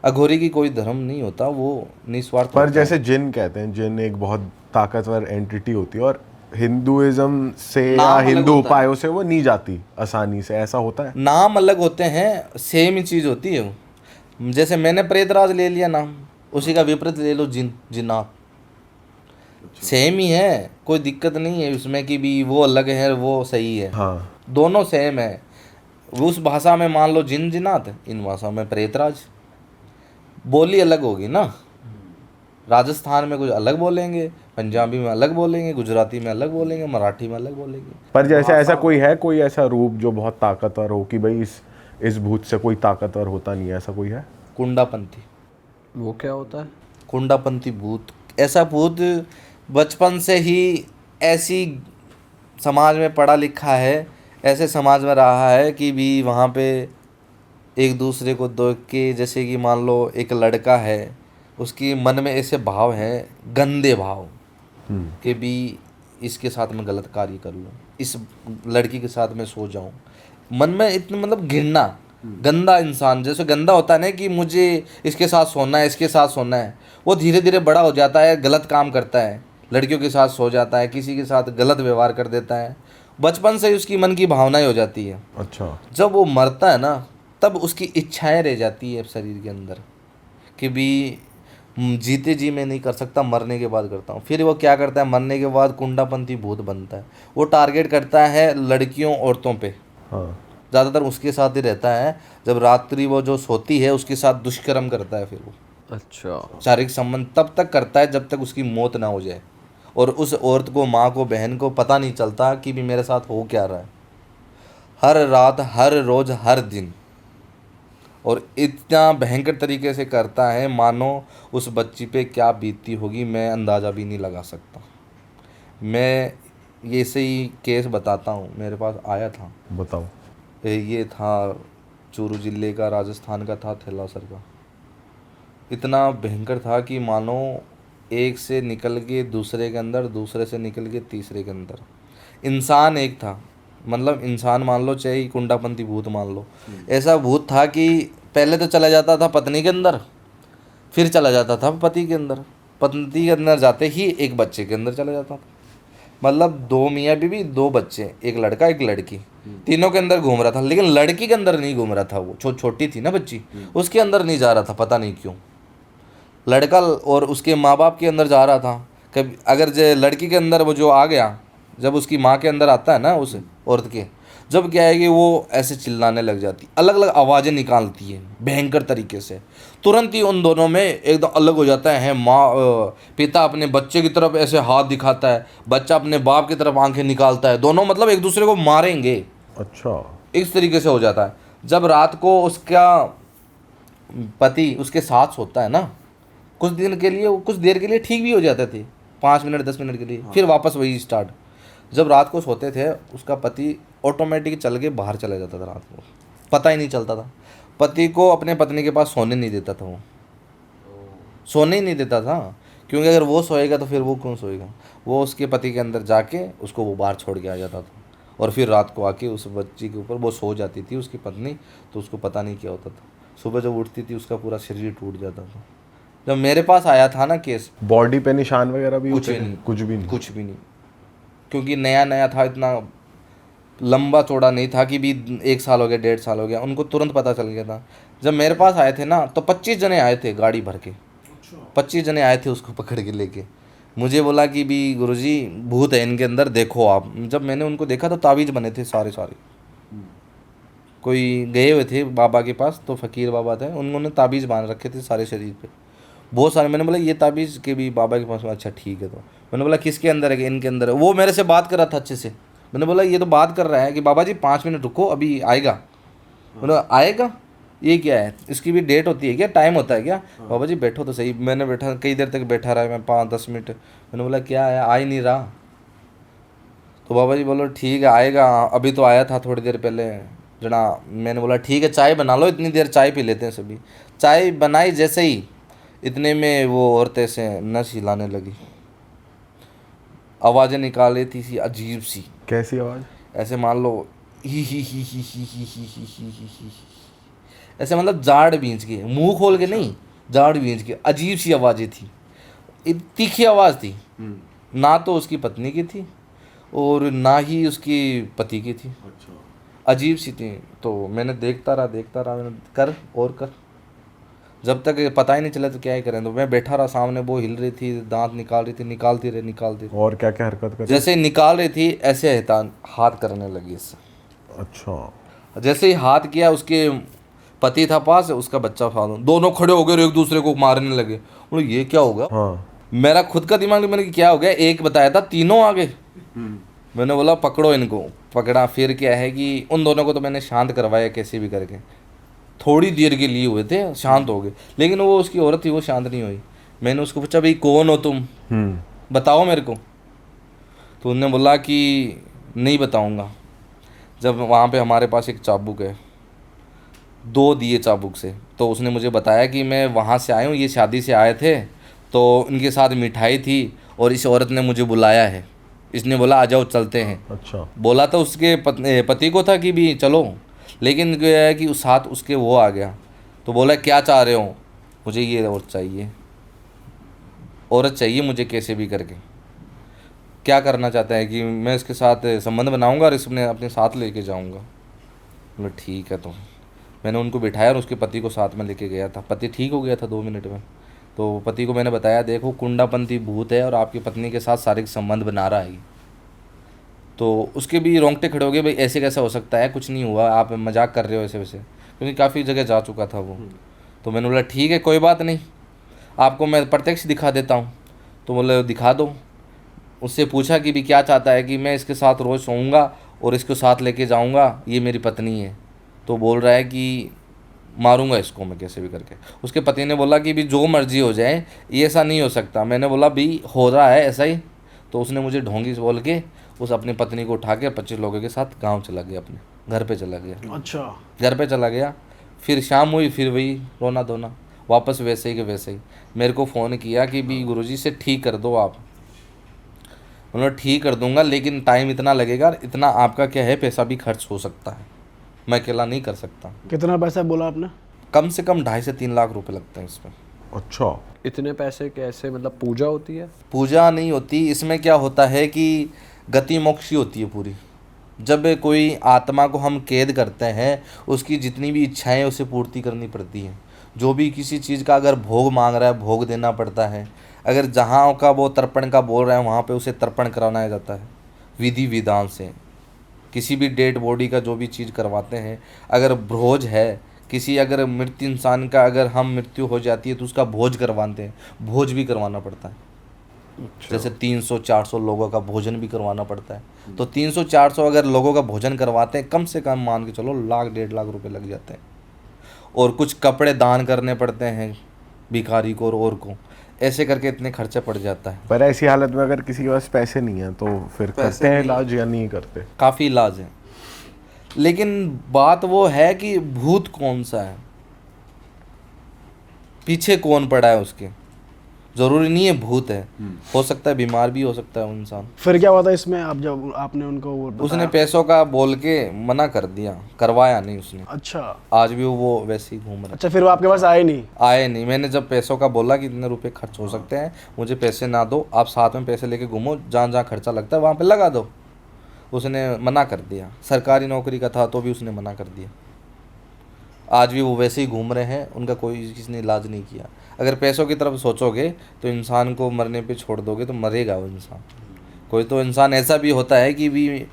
अघोरी की कोई धर्म नहीं होता, वो निस्वार्थ पर होता है। जैसे जिन कहते हैं, जिन एक बहुत ताकतवर एंटिटी होती है और हिंदुइज्म से या नाम अलग हिंदू होता है। उपायों से वो नहीं जाती आसानी से, ऐसा होता है? नाम अलग होते हैं, सेम ही चीज़ होती है वो। जैसे मैंने प्रेतराज ले लिया नाम, उसी का विपरीत ले लो जिन, जिन्नात, सेम ही है, कोई दिक्कत नहीं है उसमें कि भी वो अलग है वो सही है, हाँ दोनों सेम है। उस भाषा में मान लो जिन जिनात, इन भाषा में प्रेतराज, बोली अलग होगी ना। राजस्थान में कुछ अलग बोलेंगे, पंजाबी में अलग बोलेंगे, गुजराती में अलग बोलेंगे, मराठी में अलग बोलेंगे। पर जैसे ऐसा कोई है, कोई ऐसा रूप जो बहुत ताकतवर हो कि भाई इस भूत से कोई ताकतवर होता नहीं है, ऐसा कोई है? कुंडापंथी। वो क्या होता है? कुंडापंथी भूत, ऐसा भूत बचपन से ही ऐसी समाज में पढ़ा लिखा है, ऐसे समाज में रहा है कि भी वहाँ पे एक दूसरे को देख के, जैसे कि मान लो एक लड़का है, उसकी मन में ऐसे भाव हैं, गंदे भाव कि भी इसके साथ मैं गलत कार्य कर लूँ, इस लड़की के साथ मैं सो जाऊँ, मन में इतना मतलब घृणा, गंदा इंसान जैसे गंदा होता है ना कि मुझे इसके साथ सोना है, इसके साथ सोना है, वो धीरे धीरे बड़ा हो जाता है, गलत काम करता है, लड़कियों के साथ सो जाता है, किसी के साथ गलत व्यवहार कर देता है, बचपन से ही उसकी मन की भावनाएं हो जाती है। अच्छा। जब वो मरता है ना, तब उसकी इच्छाएं रह जाती है शरीर के अंदर कि भी जीते जी मैं नहीं कर सकता, मरने के बाद करता हूँ। फिर वो क्या करता है, मरने के बाद कुंडापंथी भूत बनता है। वो टारगेट करता है लड़कियों औरतों पे, हाँ ज़्यादातर उसके साथ ही रहता है। जब रात्रि वो जो सोती है उसके साथ दुष्कर्म करता है, फिर वो अच्छा। शारीरिक संबंध तब तक करता है जब तक उसकी मौत ना हो जाए, और उस औरत को, माँ को, बहन को पता नहीं चलता कि भी मेरे साथ हो क्या रहा है। हर रात, हर रोज़, हर दिन, और इतना भयंकर तरीके से करता है, मानो उस बच्ची पे क्या बीतती होगी मैं अंदाज़ा भी नहीं लगा सकता। मैं ये से ही केस बताता हूँ, मेरे पास आया था। बताओ। ये था चूरू जिले का, राजस्थान का था, थेलासर का। इतना भयंकर था कि मानो एक से निकल के दूसरे के अंदर, दूसरे से निकल के तीसरे के अंदर। इंसान एक था, मतलब इंसान मान लो, चाहे कुंडापंथी भूत मान लो, ऐसा भूत था कि पहले तो चला जाता था पत्नी के अंदर, फिर चला जाता था पति के अंदर, पत्नी के अंदर जाते ही एक बच्चे के अंदर चला जाता था। मतलब दो मियाँ बीवी, दो बच्चे, एक लड़का एक लड़की, तीनों के अंदर घूम रहा था, लेकिन लड़की के अंदर नहीं घूम रहा था। वो छोटी थी ना बच्ची, उसके अंदर नहीं जा रहा था, पता नहीं क्यों। लड़का और उसके माँ बाप के अंदर जा रहा था। कभी अगर लड़की के अंदर वो जो आ गया, जब उसकी माँ के अंदर आता है ना उस औरत के, जब क्या है कि वो ऐसे चिल्लाने लग जाती, अलग अलग आवाज़ें निकालती है भयंकर तरीके से, तुरंत ही उन दोनों में एकदम अलग हो जाता है। पिता अपने बच्चे की तरफ ऐसे हाथ दिखाता है, बच्चा अपने बाप की तरफ आंखें निकालता है, दोनों मतलब एक दूसरे को मारेंगे, अच्छा। इस तरीके से हो जाता है। जब रात को उसका पति उसके साथ सोता है ना, कुछ दिन के लिए, कुछ देर के लिए ठीक भी हो जाते थे, 5 मिनट 10 मिनट के लिए, फिर वापस वही स्टार्ट। जब रात को सोते थे, उसका पति ऑटोमेटिक चल के बाहर चला जाता था रात को, पता ही नहीं चलता था। पति को अपने पत्नी के पास सोने नहीं देता था, वो सोने ही नहीं देता था, क्योंकि अगर वो सोएगा तो फिर वो कौन सोएगा। वो उसके पति के अंदर जाके उसको वो बाहर छोड़ के आ जाता था, और फिर रात को आके उस बच्ची के ऊपर वो सो जाती थी उसकी पत्नी, तो उसको पता नहीं क्या होता था। सुबह जब उठती थी उसका पूरा शरीर टूट जाता था। जब मेरे पास आया था ना केस, बॉडी पे निशान वगैरह भी कुछ होते भी थे? नहीं, कुछ भी नहीं? कुछ भी नहीं, क्योंकि नया नया था, इतना लंबा चौड़ा नहीं था कि भी 1 साल हो गया, 1.5 साल हो गया, उनको तुरंत पता चल गया था। जब मेरे पास आए थे ना, तो 25 जने आए थे गाड़ी भर के, 25 जने आए थे उसको पकड़ के लेके। मुझे बोला कि भी गुरुजी भूत है इनके अंदर, देखो आप। जब मैंने उनको देखा तो ताबीज़ बने थे सारे सारे, कोई गए हुए थे बाबा के पास, तो फ़कीर बाबा थे, उन्होंने ताबीज़ बांध रखे थे सारे शरीर पे, बहुत सारे। मैंने बोला ये ताबीज़ के भी बाबा के पास, अच्छा ठीक है। तो मैंने बोला किसके अंदर है? इनके अंदर है। वो मेरे से बात कर रहा था अच्छे से। मैंने बोला ये तो बात कर रहा है कि बाबा जी 5 मिनट रुको, अभी आएगा। बोला आएगा? ये क्या है, इसकी भी डेट होती है क्या, टाइम होता है क्या? बाबा जी बैठो तो सही। मैंने बैठा, कई देर तक बैठा रहा, मैं 5-10 मिनट। मैंने बोला क्या है, आ ही नहीं रहा। तो बाबा जी बोलो ठीक है आएगा, अभी तो आया था थोड़ी देर पहले जना। मैंने बोला ठीक है चाय बना लो, इतनी देर चाय पी लेते हैं सभी। चाय बनाई जैसे ही, इतने में वो औरतें से नस हिलाने लगी, आवाज़ें निकाल रही थी सी अजीब सी। कैसी आवाज़? ऐसे मान लो ही, ऐसे मतलब जाड़ बींच के, मुंह खोल के नहीं, जाड़ बींच के, अजीब सी आवाज़ें थी, तीखी आवाज़ थी। ना तो उसकी पत्नी की थी और ना ही उसकी पति की थी, अजीब सी थी। तो मैंने देखता रहा, मैंने कर और कर। जब तक पता ही नहीं चला तो क्या ही करें। तो मैं बैठा रहा सामने, वो हिल रही थी, दांत निकाल रही थी, निकालती रही। और क्या क्या हरकत कर? जैसे ही निकाल रही थी ऐसे हाथ करने लगी इससे। अच्छा। जैसे ही हाथ किया, उसके पति था पास, उसका बच्चा था, दोनों खड़े हो गए और एक दूसरे को मारने लगे। बोले ये क्या होगा? हाँ। मेरा खुद का दिमाग, मैंने क्या हो गया, एक बताया था, तीनों आ गए। मैंने बोला पकड़ो इनको। पकड़ा। फिर क्या है कि उन दोनों को तो मैंने शांत करवाया कैसे भी करके। थोड़ी देर के लिए हुए थे, शांत हो गए। लेकिन वो उसकी औरत थी, वो शांत नहीं हुई। मैंने उसको पूछा भाई कौन हो तुम, बताओ मेरे को। तो उन्होंने बोला कि नहीं बताऊंगा। जब वहाँ पे हमारे पास एक चाबुक है, 2 दिए चाबुक से। तो उसने मुझे बताया कि मैं वहाँ से आया हूँ, ये शादी से आए थे, तो इनके साथ मिठाई थी और इस औरत ने मुझे बुलाया है। इसने बोला आ जाओ चलते हैं। अच्छा। बोला तो उसके पति को था कि भी चलो, लेकिन क्या है कि उस साथ उसके वो आ गया। तो बोला क्या चाह रहे हो? मुझे ये औरत चाहिए, औरत चाहिए मुझे कैसे भी करके। क्या करना चाहता है कि मैं इसके साथ संबंध बनाऊंगा और इसमें अपने साथ लेके जाऊंगा। बोला ठीक है। तो मैंने उनको बिठाया और उसके पति को साथ में लेके गया था। पति ठीक हो गया था 2 मिनट में। तो पति को मैंने बताया देखो कुंडापंथी भूत है और आपकी पत्नी के साथ शारीरिक संबंध बना रहा है। तो उसके भी रोंगटे खड़े हो गए, भाई ऐसे कैसा हो सकता है, कुछ नहीं हुआ, आप मजाक कर रहे हो ऐसे वैसे, क्योंकि काफ़ी जगह जा चुका था वो। तो मैंने बोला ठीक है कोई बात नहीं, आपको मैं प्रत्यक्ष दिखा देता हूँ। तो बोले दिखा दो। उससे पूछा कि भी क्या चाहता है कि मैं इसके साथ रोज़ सोऊंगा और इसको साथ लेके जाऊंगा, ये मेरी पत्नी है। तो बोल रहा है कि मारूंगा इसको मैं कैसे भी करके। उसके पति ने बोला कि भी जो मर्जी हो जाए, ये ऐसा नहीं हो सकता। मैंने बोला भी हो रहा है ऐसा ही। तो उसने मुझे ढोंगी से बोल के उस अपनी पत्नी को उठा के 25 लोगों के साथ गांव चला गया, अपने घर पे चला गया। अच्छा। घर पे चला गया। फिर शाम हुई, फिर वही रोना धोना, वापस वैसे ही के वैसे ही। मेरे को फ़ोन किया कि भी गुरुजी से ठीक कर दो आप। मतलब ठीक कर दूंगा, लेकिन टाइम इतना लगेगा, इतना आपका क्या है पैसा भी खर्च हो सकता है, मैं अकेला नहीं कर सकता। कितना पैसा बोला आपने? कम से कम 2.5 से 3 लाख रुपए लगते हैं इसमें। अच्छा। इतने पैसे कैसे, मतलब पूजा होती है? पूजा नहीं होती इसमें। क्या होता है कि गति मोक्षी होती है पूरी। जब कोई आत्मा को हम कैद करते हैं, उसकी जितनी भी इच्छाएं उसे पूर्ति करनी पड़ती हैं। जो भी किसी चीज़ का अगर भोग मांग रहा है, भोग देना पड़ता है। अगर जहाँ का वो तर्पण का बोल रहा है, वहाँ पे उसे तर्पण कराना जाता है विधि विधान से। किसी भी डेड बॉडी का जो भी चीज़ करवाते हैं, अगर भोज है किसी, अगर मृत इंसान का अगर हम मृत्यु हो जाती है तो उसका भोज करवाते हैं, भोज भी करवाना पड़ता है। जैसे 300-400 लोगों का भोजन भी करवाना पड़ता है। तो 300-400 अगर लोगों का भोजन करवाते हैं, कम से कम मान के चलो 1-1.5 लाख रुपए लग जाते हैं। और कुछ कपड़े दान करने पड़ते हैं भिखारी को और को, ऐसे करके इतने खर्चे पड़ जाता है। पर ऐसी हालत में अगर किसी के पास पैसे नहीं है तो फिर करते हैं इलाज या नहीं करते? काफ़ी इलाज है, लेकिन बात वो है कि भूत कौन सा है, पीछे कौन पड़ा है उसके। ज़रूरी नहीं है भूत है, हो सकता है बीमार भी हो सकता है वो इंसान। फिर क्या हुआ था इसमें, आप जब आपने उनको वो बताया? उसने पैसों का बोल के मना कर दिया, करवाया नहीं उसने। अच्छा। आज भी वो वैसे ही घूम रहा है। अच्छा, फिर वो आपके पास आए नहीं? आए नहीं। मैंने जब पैसों का बोला कि इतने रुपए खर्च हो सकते हैं, मुझे पैसे ना दो, आप साथ में पैसे लेके घूमो, जहाँ जहाँ खर्चा लगता है वहाँ पे लगा दो। उसने मना कर दिया। सरकारी नौकरी का था तो भी उसने मना कर दिया। आज भी वो वैसे ही घूम रहे हैं, उनका कोई किसी ने इलाज नहीं किया। अगर पैसों की तरफ सोचोगे तो इंसान को मरने पे छोड़ दोगे तो मरेगा वो इंसान। कोई तो इंसान ऐसा भी होता है कि भी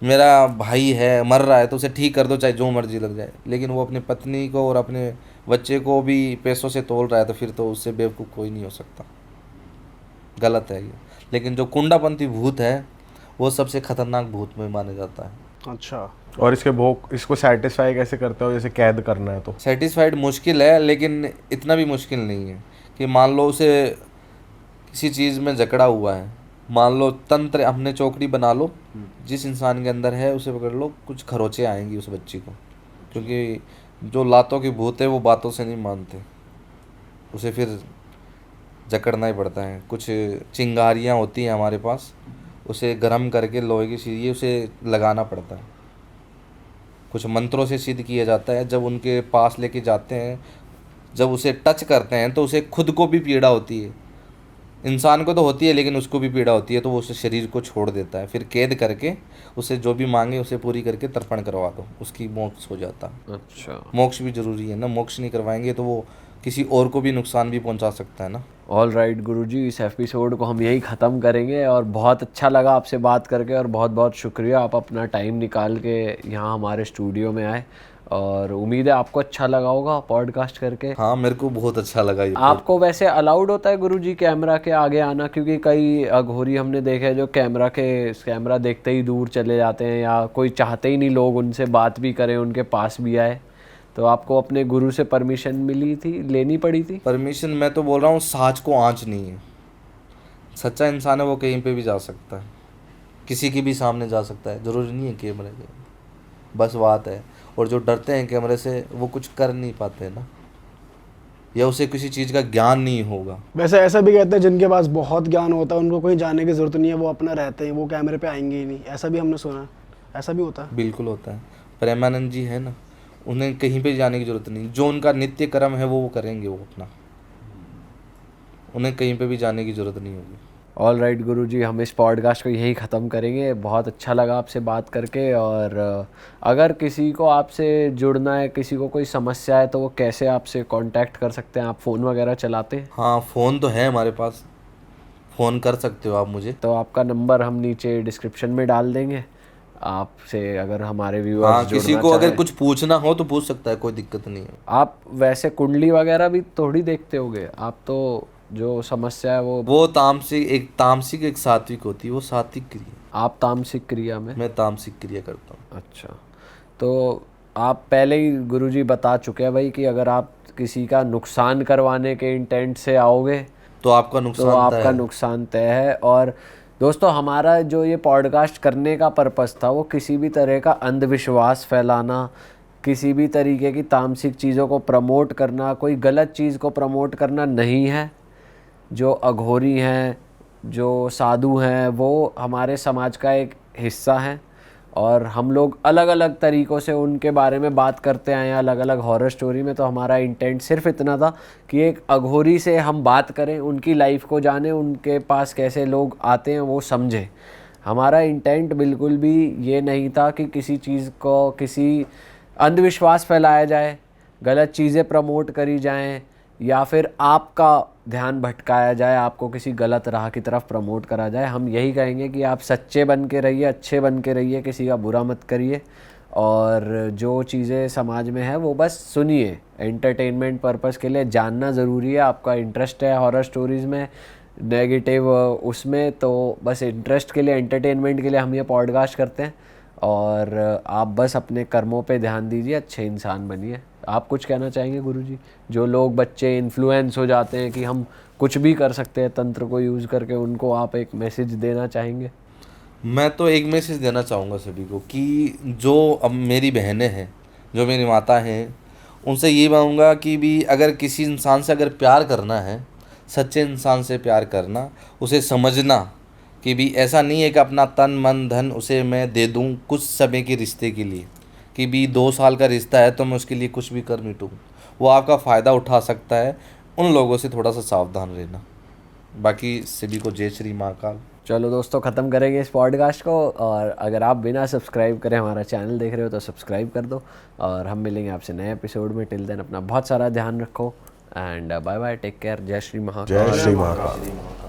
मेरा भाई है मर रहा है तो उसे ठीक कर दो चाहे जो मर्जी लग जाए, लेकिन वो अपनी पत्नी को और अपने बच्चे को भी पैसों से तोल रहा है, तो फिर तो उससे बेवकूफ़ कोई नहीं हो सकता। गलत है ये। लेकिन जो कुंडापंथी भूत है वो सबसे खतरनाक भूत में माना जाता है। अच्छा। और इसके भोग, इसको सेटिस्फाई कैसे करते हो? जैसे कैद करना है तो सेटिस्फाइड मुश्किल है, लेकिन इतना भी मुश्किल नहीं है कि मान लो उसे किसी चीज़ में जकड़ा हुआ है, मान लो तंत्र, हमने चौकड़ी बना लो, जिस इंसान के अंदर है उसे पकड़ लो, कुछ खरोचे आएंगी उस बच्ची को, क्योंकि जो लातों के भूत है वो बातों से नहीं मानते, उसे फिर जकड़ना ही पड़ता है। कुछ चिंगारियाँ होती हैं हमारे पास, उसे गर्म करके लोहे की सीढ़ी उसे लगाना पड़ता है। कुछ मंत्रों से सिद्ध किया जाता है। जब उनके पास लेके जाते हैं, जब उसे टच करते हैं तो उसे खुद को भी पीड़ा होती है, इंसान को तो होती है लेकिन उसको भी पीड़ा होती है, तो वो उसे शरीर को छोड़ देता है। फिर कैद करके उसे जो भी मांगे उसे पूरी करके तर्पण करवा दो, उसकी मोक्ष हो जाता है। अच्छा। मोक्ष भी ज़रूरी है ना, मोक्ष नहीं करवाएंगे तो वो किसी और को भी नुकसान भी पहुंचा सकता है ना। ऑल राइट गुरुजी, इस एपिसोड को हम यही ख़त्म करेंगे और बहुत अच्छा लगा आपसे बात करके और बहुत बहुत शुक्रिया आप अपना टाइम निकाल के यहाँ हमारे स्टूडियो में आए और उम्मीद है आपको अच्छा लगा होगा पॉडकास्ट करके। हाँ, मेरे को बहुत अच्छा लगा ये। आपको वैसे अलाउड होता है गुरुजी कैमरा के आगे आना? क्योंकि कई अघोरी हमने देखे हैं जो कैमरा देखते ही दूर चले जाते हैं या कोई चाहते ही नहीं लोग उनसे बात भी करें, उनके पास भी आए। तो आपको अपने गुरु से परमिशन मिली थी, लेनी पड़ी थी? परमिशन, मैं तो बोल रहा हूँ साँच को आँच नहीं है। सच्चा इंसान है वो कहीं पे भी जा सकता है, किसी के भी सामने जा सकता है, ज़रूरी नहीं है कैमरे के, बस बात है। और जो डरते हैं कैमरे से वो कुछ कर नहीं पाते ना, या उसे किसी चीज़ का ज्ञान नहीं होगा। वैसे ऐसा भी कहते हैं जिनके पास बहुत ज्ञान होता है उनको कहीं जाने की ज़रूरत नहीं है, वो अपना रहते हैं, वो कैमरे पे आएंगे ही नहीं। ऐसा भी हमने सुना है, ऐसा भी होता है। बिल्कुल होता है। प्रेमानंद जी है ना, उन्हें कहीं पे जाने की ज़रूरत नहीं, जो उनका नित्य कर्म है वो करेंगे वो अपना, उन्हें कहीं पे भी जाने की ज़रूरत नहीं होगी। ऑल राइट गुरुजी, हम इस पॉडकास्ट को यही ख़त्म करेंगे। बहुत अच्छा लगा आपसे बात करके और अगर किसी को आपसे जुड़ना है, किसी को कोई समस्या है, तो वो कैसे आपसे कांटेक्ट कर सकते हैं? आप फ़ोन वगैरह चलाते हैं? हाँ, फ़ोन तो है हमारे पास, फ़ोन कर सकते हो आप मुझे। तो आपका नंबर हम नीचे डिस्क्रिप्शन में डाल देंगे। आपसे अगर हमारे हाँ, व्यूअर्स किसी को अगर कुछ पूछना हो तो पूछ सकता है, कोई दिक्कत नहीं है। आप वैसे कुंडली वगैरह भी थोड़ी देखते होगे आप, तो जो समस्या है वो तामसिक एक सात्विक होती है, वो सात्विक क्रिया। आप तामसिक क्रिया में? मैं तामसिक क्रिया करता हूँ। अच्छा, तो आप पहले ही गुरुजी बता चुके हैं भाई कि अगर आप किसी का नुकसान करवाने के इंटेंट से आओगे तो आपका नुकसान तय है। और दोस्तों, हमारा जो ये पॉडकास्ट करने का पर्पस था वो किसी भी तरह का अंधविश्वास फैलाना, किसी भी तरीके की तामसिक चीज़ों को प्रमोट करना, कोई गलत चीज़ को प्रमोट करना नहीं है। जो अघोरी हैं, जो साधु हैं, वो हमारे समाज का एक हिस्सा हैं और हम लोग अलग अलग तरीक़ों से उनके बारे में बात करते आए हैं, अलग अलग हॉरर स्टोरी में। तो हमारा इंटेंट सिर्फ इतना था कि एक अघोरी से हम बात करें, उनकी लाइफ को जानें, उनके पास कैसे लोग आते हैं वो समझें। हमारा इंटेंट बिल्कुल भी ये नहीं था कि किसी चीज़ को, किसी अंधविश्वास फैलाया जाए, गलत चीज़ें प्रमोट करी जाएं या फिर आपका ध्यान भटकाया जाए, आपको किसी गलत राह की तरफ प्रमोट करा जाए। हम यही कहेंगे कि आप सच्चे बन के रहिए, अच्छे बन के रहिए, किसी का बुरा मत करिए और जो चीज़ें समाज में है वो बस सुनिए। एंटरटेनमेंट पर्पस के लिए जानना ज़रूरी है। आपका इंटरेस्ट है हॉरर स्टोरीज़ में, नेगेटिव उसमें, तो बस इंटरेस्ट के लिए, एंटरटेनमेंट के लिए हम ये पॉडकास्ट करते हैं और आप बस अपने कर्मों पे ध्यान दीजिए, अच्छे इंसान बनिए। आप कुछ कहना चाहेंगे गुरुजी? जो लोग, बच्चे इन्फ्लुएंस हो जाते हैं कि हम कुछ भी कर सकते हैं तंत्र को यूज़ करके, उनको आप एक मैसेज देना चाहेंगे? मैं तो एक मैसेज देना चाहूँगा सभी को कि जो अब मेरी बहनें हैं, जो मेरी माता हैं, उनसे ये मांगूंगा कि भी अगर किसी इंसान से अगर प्यार करना है, सच्चे इंसान से प्यार करना, उसे समझना कि भी ऐसा नहीं है कि अपना तन मन धन उसे मैं दे दूं कुछ समय के रिश्ते के लिए, कि भी 2 साल का रिश्ता है तो मैं उसके लिए कुछ भी कर मिटूँ, वो आपका फ़ायदा उठा सकता है। उन लोगों से थोड़ा सा सावधान रहना। बाकी सभी को जय श्री महाकाल। चलो दोस्तों, ख़त्म करेंगे इस पॉडकास्ट को और अगर आप बिना सब्सक्राइब करें हमारा चैनल देख रहे हो तो सब्सक्राइब कर दो और हम मिलेंगे आपसे नए एपिसोड में। टिल देन अपना बहुत सारा ध्यान रखो and bye bye, take care. जय श्री महाकाल। जय श्री महाकाल।